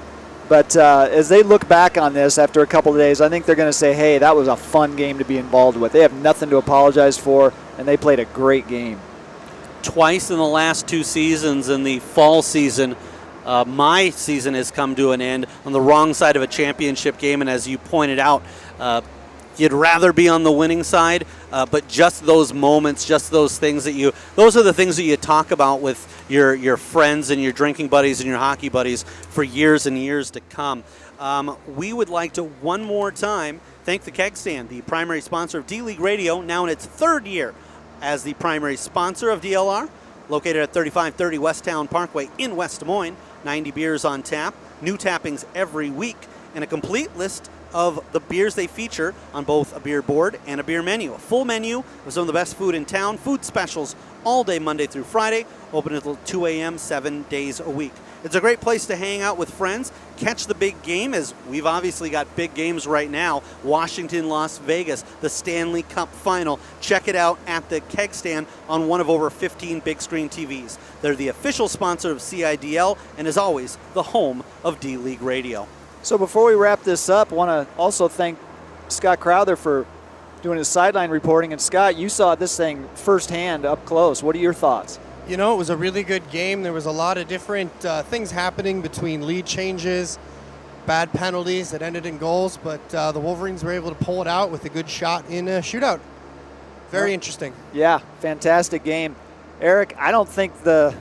But as they look back on this after a couple of days, I think they're going to say, hey, that was a fun game to be involved with. They have nothing to apologize for, and they played a great game. Twice in the last 2 seasons, in the fall season, my season has come to an end on the wrong side of a championship game, and as you pointed out, you'd rather be on the winning side, but just those moments, just those things those are the things that you talk about with your friends and your drinking buddies and your hockey buddies for years and years to come. We would like to one more time thank the Keg Stand, the primary sponsor of D-League Radio, now in its 3rd year as the primary sponsor of DLR, located at 3530 West Town Parkway in West Des Moines. 90 beers on tap, new tappings every week, and a complete list of the beers they feature on both a beer board and a beer menu. A full menu of some of the best food in town, food specials all day Monday through Friday, open until 2 a.m. 7 days a week. It's a great place to hang out with friends, catch the big game, as we've obviously got big games right now. Washington, Las Vegas, the Stanley Cup Final. Check it out at the Keg Stand on one of over 15 big screen TVs. They're the official sponsor of CIDL and, as always, the home of D-League Radio. So before we wrap this up, I want to also thank Scott Crowther for doing his sideline reporting. And Scott, you saw this thing firsthand up close. What are your thoughts? It was a really good game. There was a lot of different things happening between lead changes, bad penalties that ended in goals, but the Wolverines were able to pull it out with a good shot in a shootout. Very interesting. Yeah, fantastic game. Eric, I don't think the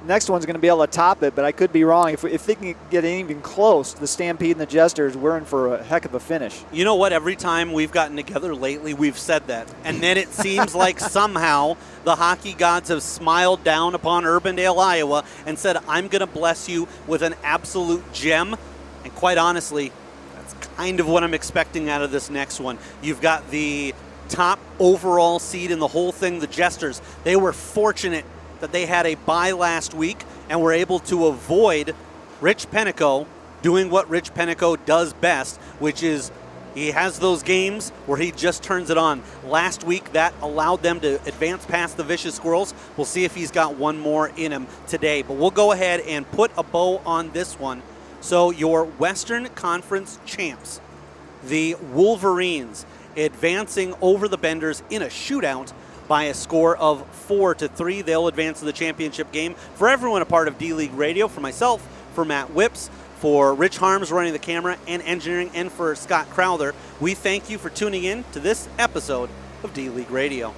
next one's going to be able to top it, but I could be wrong. If they can get even close, the Stampede and the Jesters, we're in for a heck of a finish. You know what? Every time we've gotten together lately, we've said that. And then it seems like somehow the hockey gods have smiled down upon Urbandale, Iowa, and said, I'm going to bless you with an absolute gem. And quite honestly, that's kind of what I'm expecting out of this next one. You've got the top overall seed in the whole thing, the Jesters. They were fortunate that they had a bye last week and were able to avoid Rich Pennico doing what Rich Pennico does best, which is he has those games where he just turns it on. Last week, that allowed them to advance past the Vicious Squirrels. We'll see if he's got one more in him today. But we'll go ahead and put a bow on this one. So your Western Conference champs, the Wolverines, advancing over the Benders in a shootout by a score of 4-3. They'll advance to the championship game. For everyone a part of D-League Radio, for myself, for Matt Whips, for Rich Harms running the camera and engineering, and for Scott Crowther, we thank you for tuning in to this episode of D-League Radio.